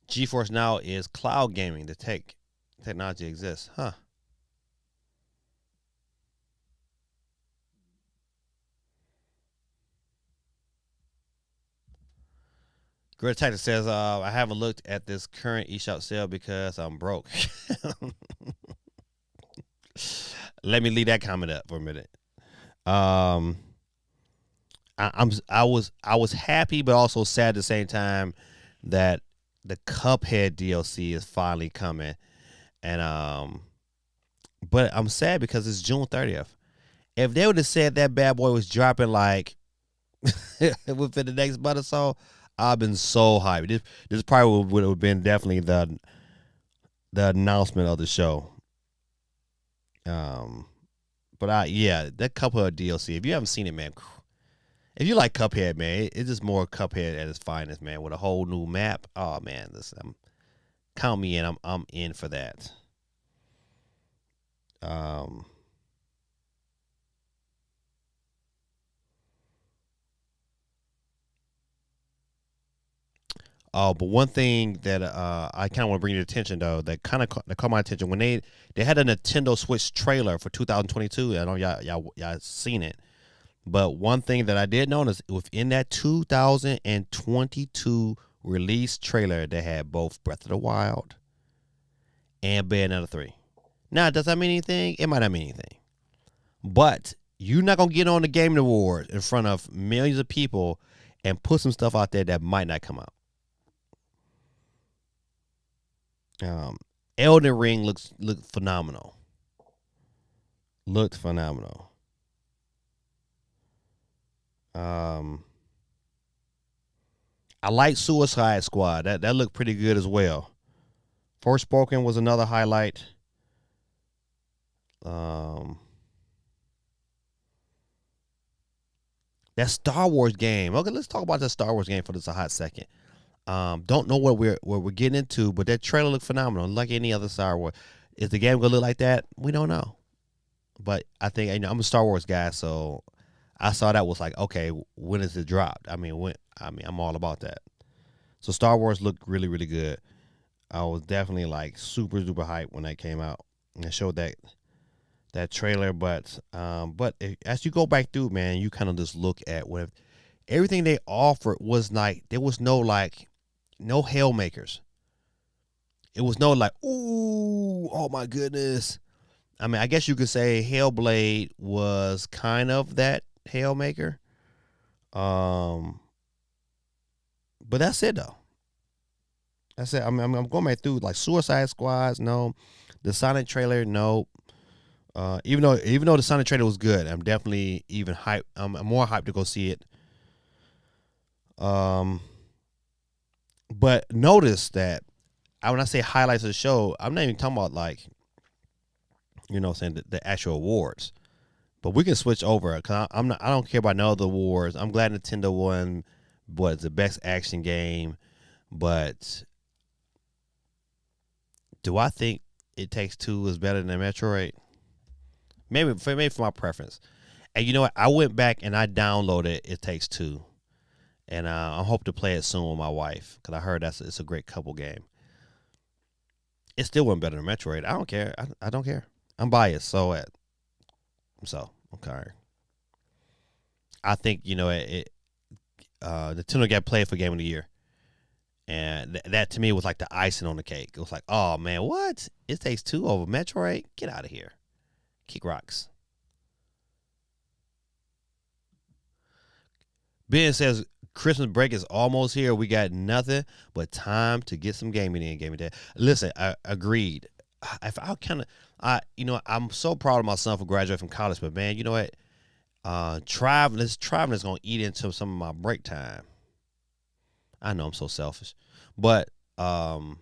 GeForce Now is cloud gaming. The technology exists, huh? Greta Tactic says, I haven't looked at this current eShop sale because I'm broke. Let me leave that comment up for a minute. Um, I was happy, but also sad at the same time that the Cuphead DLC is finally coming, and but I'm sad because it's June 30th. If they would have said that bad boy was dropping like within the next month or so, I've been so hyped. This probably would have been definitely the announcement of the show. Um, but yeah, that Cuphead DLC. If you haven't seen it, man, if you like Cuphead, man, it's just more Cuphead at its finest, man, with a whole new map. Oh man, listen, count me in. I'm in for that. Um, Oh, but one thing that I kind of want to bring to your attention though, that caught my attention when they had a Nintendo Switch trailer for 2022. I know y'all seen it, but one thing that I did notice within that 2022 release trailer, they had both Breath of the Wild and Bayonetta 3. Now, does that mean anything? It might not mean anything, but you're not gonna get on the Game Awards in front of millions of people and put some stuff out there that might not come out. Um, Elden Ring looked phenomenal. Looked phenomenal. Um, I like Suicide Squad. That looked pretty good as well. Forspoken was another highlight. Um, that Star Wars game. Okay, let's talk about that Star Wars game for just a hot second. Don't know what we're getting into, but that trailer looked phenomenal, like any other Star Wars. Is the game gonna look like that? We don't know. But I think I'm a Star Wars guy, so I saw that was like, okay, when is it dropped? I'm all about that. So Star Wars looked really, really good. I was definitely like super duper hyped when that came out and it showed that trailer. But as you go back through, man, you kind of just look at what everything they offered was like. There was no hail makers. It was no like, ooh, oh my goodness. I mean, I guess you could say Hellblade was kind of that hail maker. Um, but that's it though. That's it. I'm going back through like Suicide Squads. No, the Sonic trailer. No. Even though the Sonic trailer was good, I'm definitely even hyped. I'm more hyped to go see it. Um, but notice that when I say highlights of the show, I'm not even talking about like saying the actual awards. But we can switch over because I'm not. I don't care about no other awards. I'm glad Nintendo won. What is the best action game? But do I think It Takes Two is better than Metroid? Maybe for my preference. And you know what? I went back and I downloaded It Takes Two, and I hope to play it soon with my wife because I heard it's a great couple game. It still wasn't better than Metroid. I don't care. I don't care. I'm biased, so okay. I think Nintendo got played for Game of the Year, and that to me was like the icing on the cake. It was like, oh man, what? It Takes Two over Metroid? Get out of here. Kick rocks. Ben says Christmas break is almost here. We got nothing but time to get some gaming in. Gaming day. Listen, I agreed. If I kind of, I'm so proud of my son for graduating from college. But man, you know what? Traveling is gonna eat into some of my break time. I know I'm so selfish, but so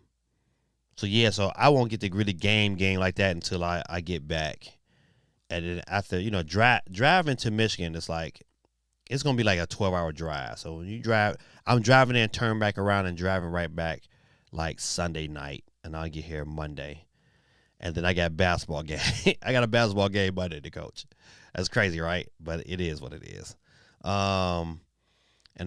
yeah, so I won't get to really game like that until I get back. And then after driving to Michigan, it's gonna be like a 12-hour drive. So when you drive, I'm driving in, turn back around, and driving right back like Sunday night, and I'll get here Monday, and then I got a basketball game. I got a basketball game Monday to coach. That's crazy, right? But it is what it is. And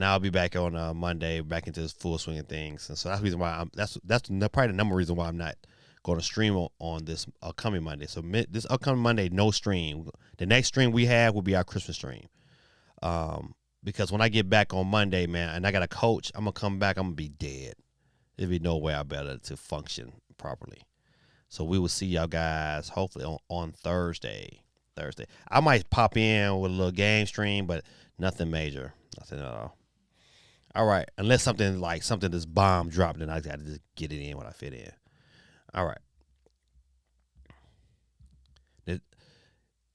I'll be back on Monday, back into this full swing of things. And so that's the reason why that's probably the number reason why I'm not going to stream on this upcoming Monday. So this upcoming Monday, no stream. The next stream we have will be our Christmas stream. Because when I get back on Monday, man, and I got a coach, I'm gonna come back. I'm gonna be dead. There'll be no way I better to function properly. So we will see y'all guys hopefully on Thursday. I might pop in with a little game stream, but nothing major. Nothing at all. All right. Unless something this bomb dropped, then I got to just get it in when I fit in. All right.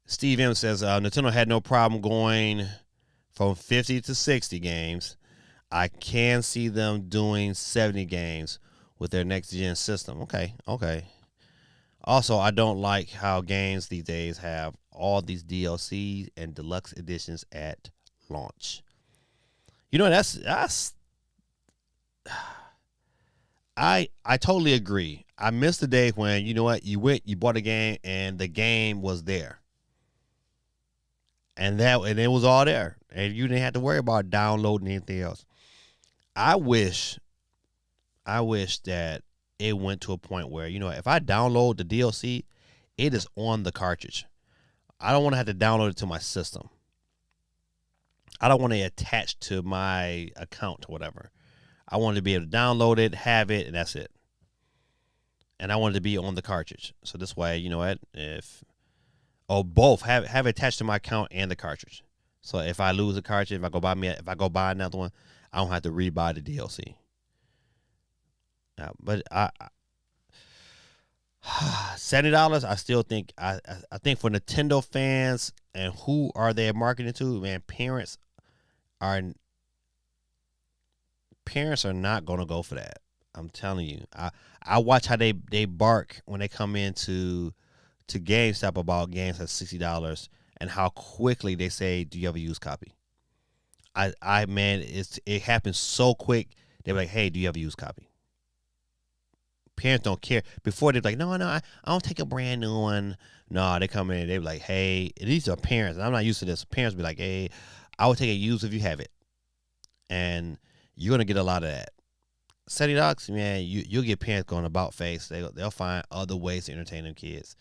Steve M says Nintendo had no problem going from 50 to 60 games. I can see them doing 70 games with their next gen system. Okay. Also, I don't like how games these days have all these DLCs and deluxe editions at launch. That's I totally agree. I miss the day when you bought a game and the game was there. And it was all there. And you didn't have to worry about downloading anything else. I wish that it went to a point where, if I download the DLC, it is on the cartridge. I don't want to have to download it to my system. I don't want to attach to my account or whatever. I want to be able to download it, have it, and that's it. And I want it to be on the cartridge. So this way, both have it attached to my account and the cartridge. So if I lose a cartridge, if I go buy another one, I don't have to rebuy the DLC. But $70, I still think I think for Nintendo fans and who are they marketing to, man, parents are not gonna go for that. I'm telling you. I watch how they bark when they come into GameStop about games at $60 and how quickly they say, "Do you have a used copy?" Man, it happens so quick. They're like, "Hey, do you have a used copy?" Parents don't care. Before they're like, no, I don't take a brand new one. No, they come in and they're like, hey, these are parents. And I'm not used to this. Parents be like, hey, I will take a used if you have it. And you're going to get a lot of that. $70, man, you'll get parents going about face. They'll find other ways to entertain their kids.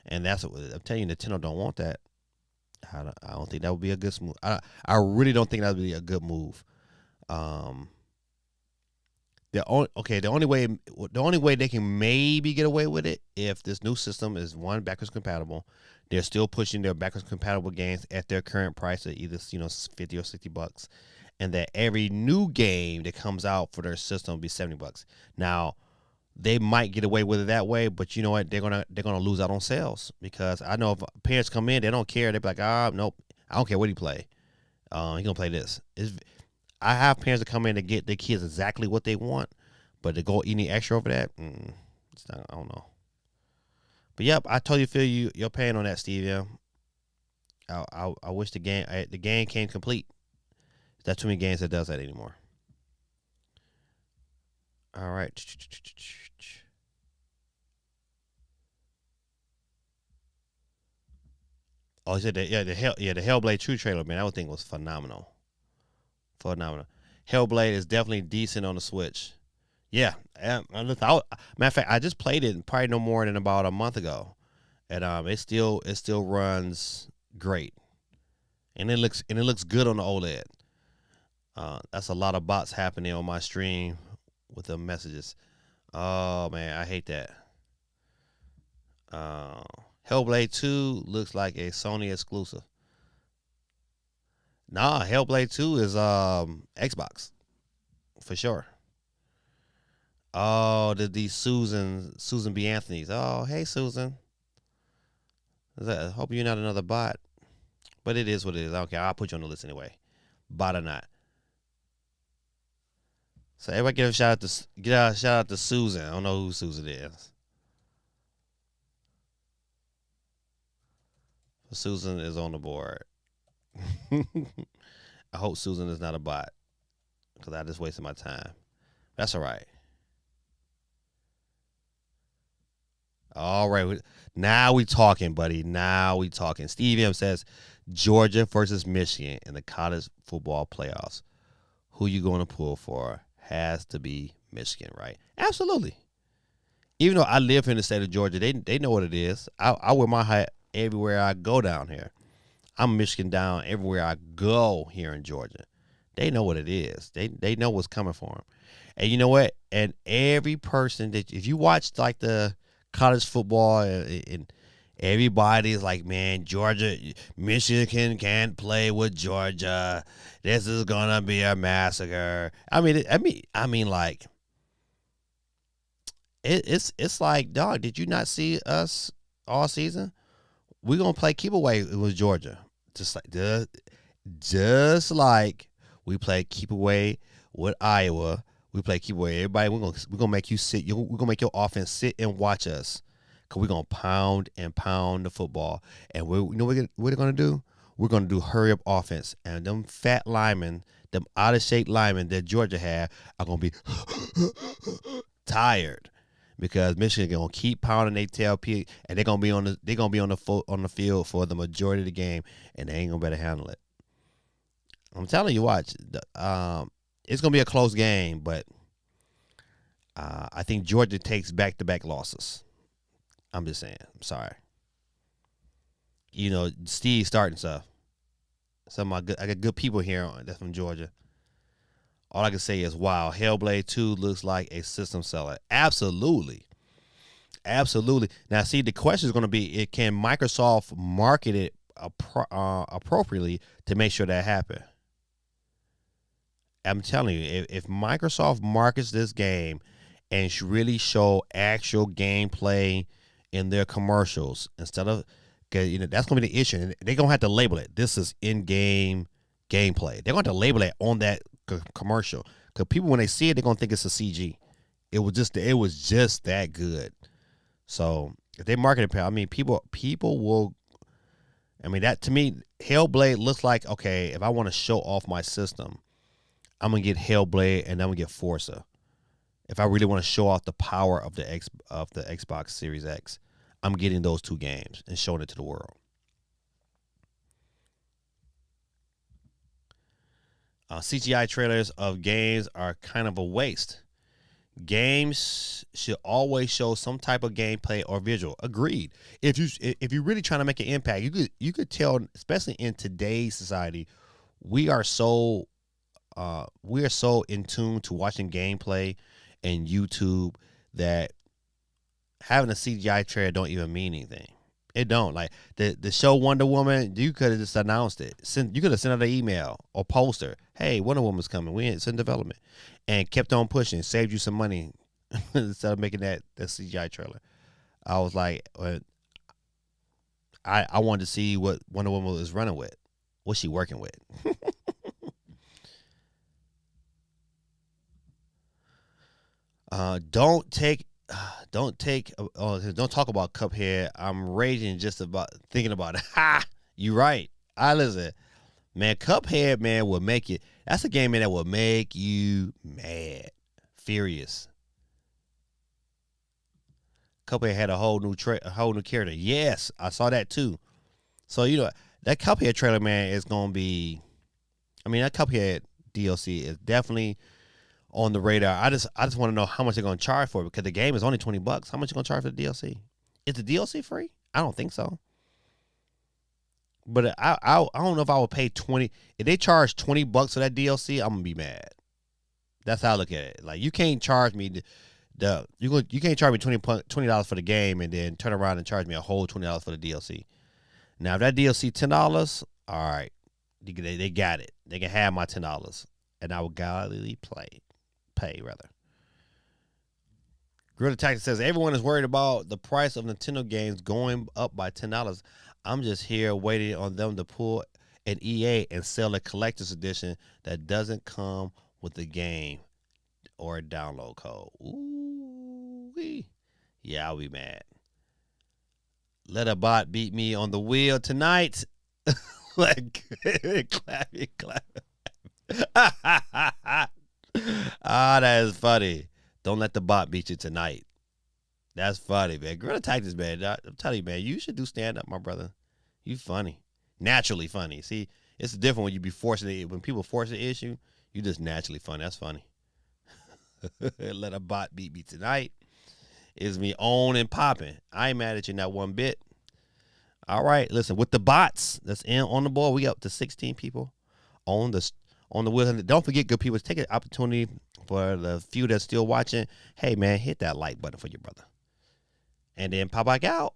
And that's what I'm telling you, Nintendo don't want that. I don't think that would be a good move. I really don't think that would be a good move. The only way they can maybe get away with it if this new system is backwards compatible. They're still pushing their backwards compatible games at their current price of either $50 or $60, and that every new game that comes out for their system will be $70. Now, they might get away with it that way, but you know what? They're gonna lose out on sales because I know if parents come in, they don't care. They be like, nope, I don't care what he play. He gonna play this. I have parents that come in to get their kids exactly what they want, but to go any extra over that, it's not. I don't know. But yep, I totally feel your pain on that, Steve. Yeah, I wish the game came complete. There's too many games that does that anymore. All right. Oh, he said that. The Hellblade 2 trailer, man. That thing was phenomenal. Phenomenal. Hellblade is definitely decent on the Switch. Yeah, matter of fact, I just played it probably no more than about a month ago, and it still runs great, and it looks good on the OLED. That's a lot of bots happening on my stream with the messages. Oh man, I hate that. Uh, Hellblade 2 looks like a Sony exclusive. Nah, Hellblade 2 is Xbox for sure. Oh, these Susan B. Anthony's. Oh, hey Susan. Hope you're not another bot, but it is what it is. Okay, I'll put you on the list anyway, bot or not. So everybody give a shout out to Susan. I don't know who Susan is. Susan is on the board. I hope Susan is not a bot because I just wasted my time. That's all right. All right. Now we talking, buddy. Now we talking. Steve M says Georgia versus Michigan in the college football playoffs. Who you going to pull for? Has to be Michigan, right? Absolutely. Even though I live in the state of Georgia, they know what it is. I wear my hat everywhere I go down here. I'm Michigan down everywhere I go here in Georgia. They know what it is. They know what's coming for them. And you know what? And every person that if you watch like the college football and everybody's like, man, Georgia, Michigan can't play with Georgia. This is gonna be a massacre. Like it's like, dog. Did you not see us all season? We're gonna play keep away with Georgia, just like we played keep away with Iowa. We play keep away. Everybody, we're gonna make you sit. We're gonna make your offense sit and watch us, cause we're gonna pound and pound the football. And what we're gonna do? We're gonna do hurry up offense. And them fat linemen, them out of shape linemen that Georgia had, are gonna be tired because Michigan gonna keep pounding their tail, and they're gonna be on the field for the majority of the game, and they ain't gonna better handle it. I'm telling you, watch. It's gonna be a close game, but I think Georgia takes back-to-back losses. I'm just saying. I'm sorry. Steve starting stuff. I got good people here that's from Georgia. All I can say is, wow, Hellblade 2 looks like a system seller. Absolutely. Absolutely. Now, see, the question is going to be, can Microsoft market it appropriately to make sure that happens? I'm telling you, if Microsoft markets this game and really show actual gameplay in their commercials instead of, because that's gonna be the issue, and they're gonna have to label it. This is in-game gameplay. They're going to label it on that commercial because people when they see it, they're gonna think it's a CG. It was just that good. So if they market it, people will. That to me, Hellblade looks like, okay, if I want to show off my system, I'm gonna get Hellblade and I'm gonna get Forza. If I really want to show off the power of the Xbox Series X, I'm getting those two games and showing it to the world. CGI trailers of games are kind of a waste. Games should always show some type of gameplay or visual. Agreed. If you're really trying to make an impact, you could tell, especially in today's society, we are so in tune to watching gameplay and YouTube that having a CGI trailer don't even mean anything. It don't. Like the show Wonder Woman, you could have just announced it. You could have sent out an email or poster. Hey, Wonder Woman's coming. It's in development, and kept on pushing. Saved you some money instead of making that CGI trailer. I was like, I wanted to see what Wonder Woman was running with. What's she working with? Don't talk about Cuphead. I'm raging just about thinking about it. Ha! You right. I listen, man. Cuphead, man, will make you. That's a game, man, that will make you mad, furious. Cuphead had a whole new character. Yes, I saw that too. So that Cuphead trailer, man, is gonna be. I mean, that Cuphead DLC is definitely on the radar. I just want to know how much they're gonna charge for it because the game is only $20. How much you gonna charge for the DLC? Is the DLC free? I don't think so. But I don't know if I would pay 20. If they charge $20 for that DLC, I'm gonna be mad. That's how I look at it. Like you can't charge me you can't charge me $20 for the game and then turn around and charge me a whole $20 for the DLC. Now if that DLC $10, all right, they got it. They can have my $10, and I will gladly pay rather. Gorilla Tactics says everyone is worried about the price of Nintendo games going up by $10. I'm just here waiting on them to pull an EA and sell a collector's edition that doesn't come with the game or a download code. Ooh-wee. Yeah, I'll be mad. Let a bot beat me on the wheel tonight. Like, clap. That is funny. Don't let the bot beat you tonight. That's funny, man. Gorilla Tactics, man. I'm telling you, man, you should do stand-up, my brother. You funny. Naturally funny. See, it's different when you be forcing it. When people force the issue, you just naturally funny. That's funny. Let a bot beat me tonight. Is me on and popping. I ain't mad at you not one bit. All right, listen, with the bots that's on the board, we up to 16 people on the wheel. Don't forget, good people, take an opportunity for the few that's still watching. Hey, man, hit that like button for your brother. And then pop back out,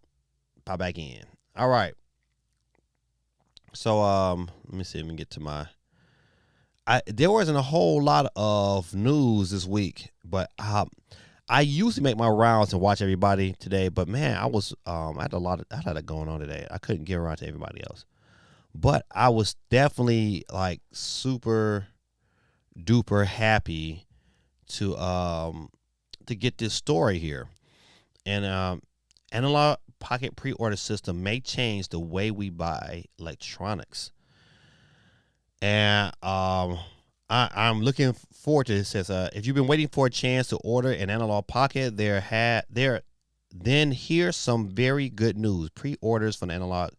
pop back in. All right. So let me see if we can get to my. There wasn't a whole lot of news this week, but I usually make my rounds and watch everybody today. But man, I had a lot going on today. I couldn't get around to everybody else, but I was definitely like super duper happy to get this story here, and Analog Pocket pre-order system may change the way we buy electronics. And I'm looking forward to this. It says, if you've been waiting for a chance to order an Analog Pocket, then here's some very good news. Pre-orders for the Analog,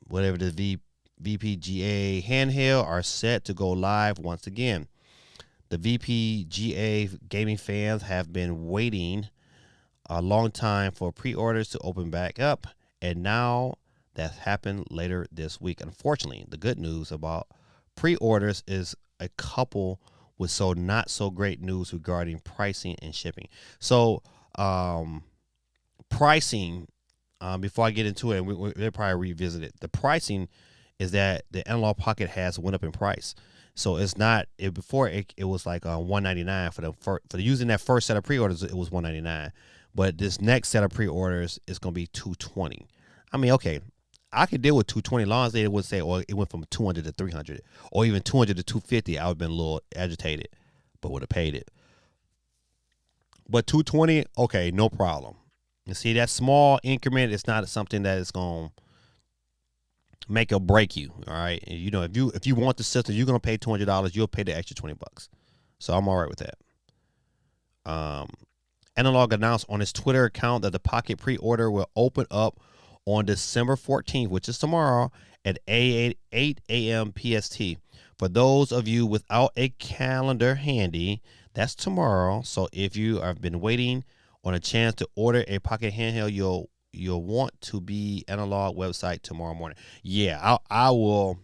whatever the VPGA handheld, are set to go live once again. The VPGA gaming fans have been waiting a long time for pre-orders to open back up, and now that happened later this week. Unfortunately, the good news about pre-orders is a couple with not so great news regarding pricing and shipping. So pricing, before I get into it, we'll probably revisit it. The pricing is that the Analog Pocket has went up in price. So it's not before it was like $199 for using that first set of pre-orders. It was $199, but this next set of pre-orders is going to be $220. I mean, okay, I could deal with $220 as long as they would say, or it went from $200 to $300, or even $200 to $250. I would have been a little agitated, but would have paid it. But $220, okay, no problem. You see, that small increment is not something that is going to make or break you. All right, and, if you want the system, you're going to pay $200. You'll pay the extra $20. So I'm all right with that. Analog announced on his Twitter account that the Pocket pre-order will open up on December 14th, which is tomorrow, at 8 a.m. PST. For those of you without a calendar handy, that's tomorrow. So if you have been waiting on a chance to order a Pocket handheld, you'll want to be Analog website tomorrow morning. Yeah, I will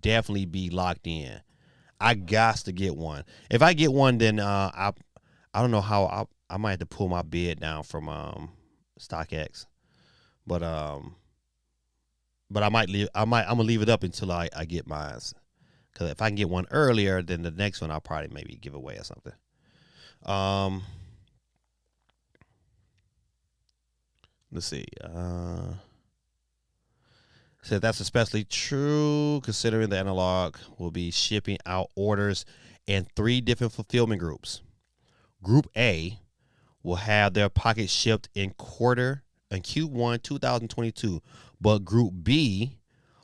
definitely be locked in. I got to get one. If I get one, then I don't know how I might have to pull my bid down from StockX. But but I might leave. I'm gonna leave it up until I get mine. Because if I can get one earlier, then the next one I'll probably maybe give away or something. Um, let's see. So that's especially true considering the analog will be shipping out orders in 3 different fulfillment groups. Group A will have their packets shipped in Q1 2022, but Group B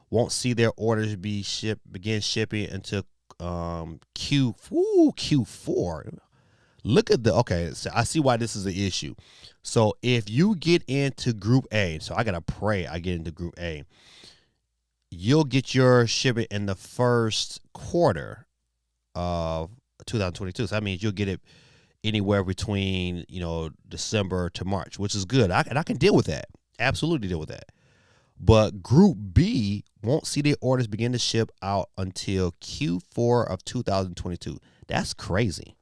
won't see their orders begin shipping until Q4. Look at the okay. So I see why this is an issue. So if you get into Group A, so I gotta pray I get into Group A. You'll get your shipment in the first quarter of 2022. So that means you'll get it anywhere between December to March, which is good. And I can deal with that. Absolutely deal with that. But Group B won't see their orders begin to ship out until Q4 of 2022. That's crazy.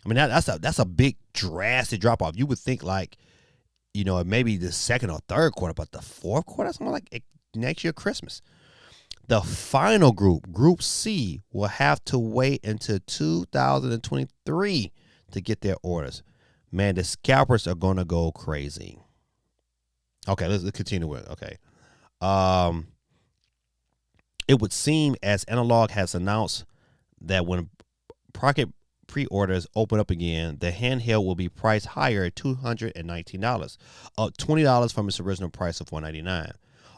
I mean, that's a big drastic drop off. You would think like, maybe the second or third quarter, but the fourth quarter, something like next year Christmas. The final group, Group C, will have to wait until 2023 to get their orders. Man, the scalpers are gonna go crazy. Okay, let's continue with. Okay. It would seem as Analog has announced that when Pocket pre-orders open up again, the handheld will be priced higher at $219, up $20 from its original price of $199.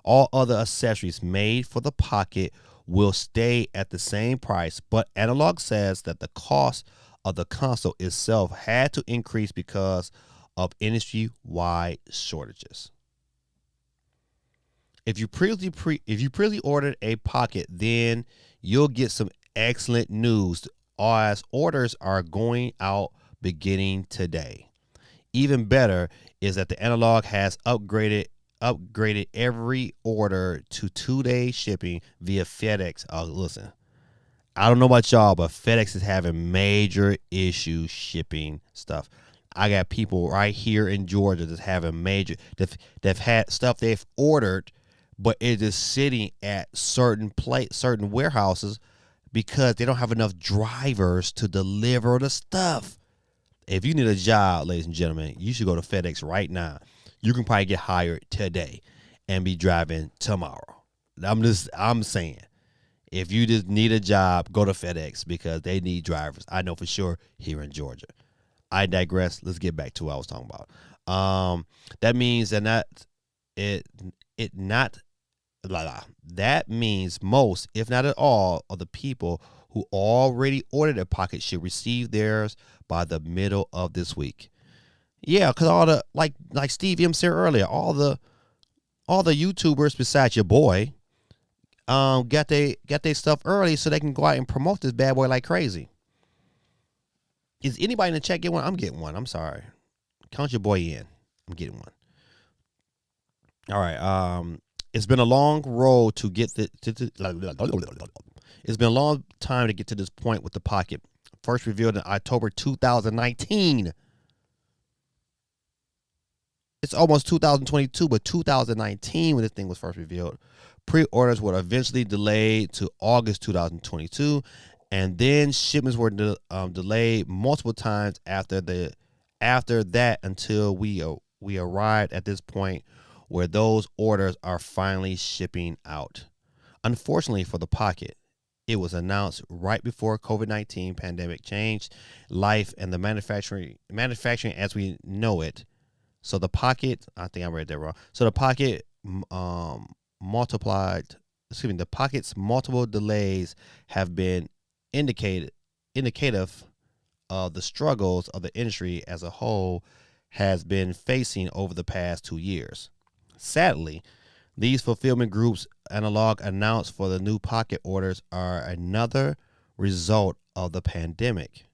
All other accessories made for the Pocket will stay at the same price, but Analog says that the cost of the console itself had to increase because of industry-wide shortages. If you previously ordered a Pocket, then you'll get some excellent news as orders are going out beginning today. Even better is that the Analog has upgraded every order to 2-day shipping via FedEx. Listen, I don't know about y'all, but FedEx is having major issues shipping stuff. I got people right here in Georgia that's having they've had stuff they've ordered, but it is sitting at certain warehouses because they don't have enough drivers to deliver the stuff. If you need a job, ladies and gentlemen, you should go to FedEx right now. You can probably get hired today and be driving tomorrow. I'm saying, if you just need a job, go to FedEx because they need drivers. I know for sure here in Georgia. I digress. Let's get back to what I was talking about. That means that means most, if not at all, of the people who already ordered a Pocket should receive theirs by the middle of this week. Yeah, because all the like Steve M said earlier, all the YouTubers besides your boy, got they stuff early so they can go out and promote this bad boy like crazy. Is anybody in the chat get one? I'm getting one. I'm sorry. Count your boy in. I'm getting one. All right. It's been a long road to get it's been a long time to get to this point with the Pocket. First revealed in October 2019. It's almost 2022, but 2019 when this thing was first revealed. Pre-orders were eventually delayed to August 2022, and then shipments were delayed multiple times after that until we arrived at this point where those orders are finally shipping out. Unfortunately for the Pocket, it was announced right before COVID-19 pandemic changed life and the manufacturing as we know it. So the Pocket, I think I read that wrong. So the Pocket the Pocket's multiple delays have been indicative of the struggles of the industry as a whole has been facing over the past 2 years. Sadly, these fulfillment groups Analog announced for the new Pocket orders are another result of the pandemic.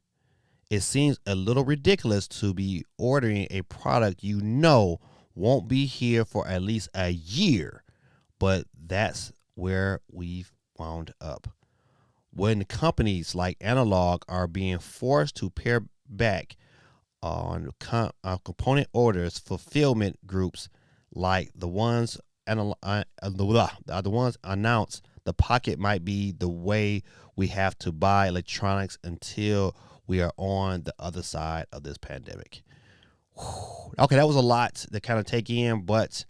It seems a little ridiculous to be ordering a product you know won't be here for at least a year, but that's where we've wound up. When companies like Analog are being forced to pare back on component orders, fulfillment groups like the ones the ones announced, the pocket might be the way we have to buy electronics until we are on the other side of this pandemic. Whew. Okay, that was a lot to kind of take in, but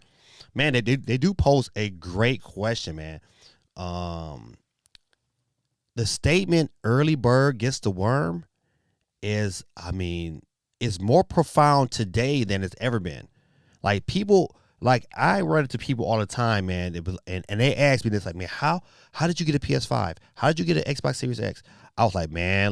man, they do pose a great question, man. Um, the statement "early bird gets the worm" is, I mean, is more profound today than it's ever been. Like people, like I run into people all the time, man. It was, and they ask me this, like, man, how did you get a PS5? How did you get an Xbox Series X? I was like, man,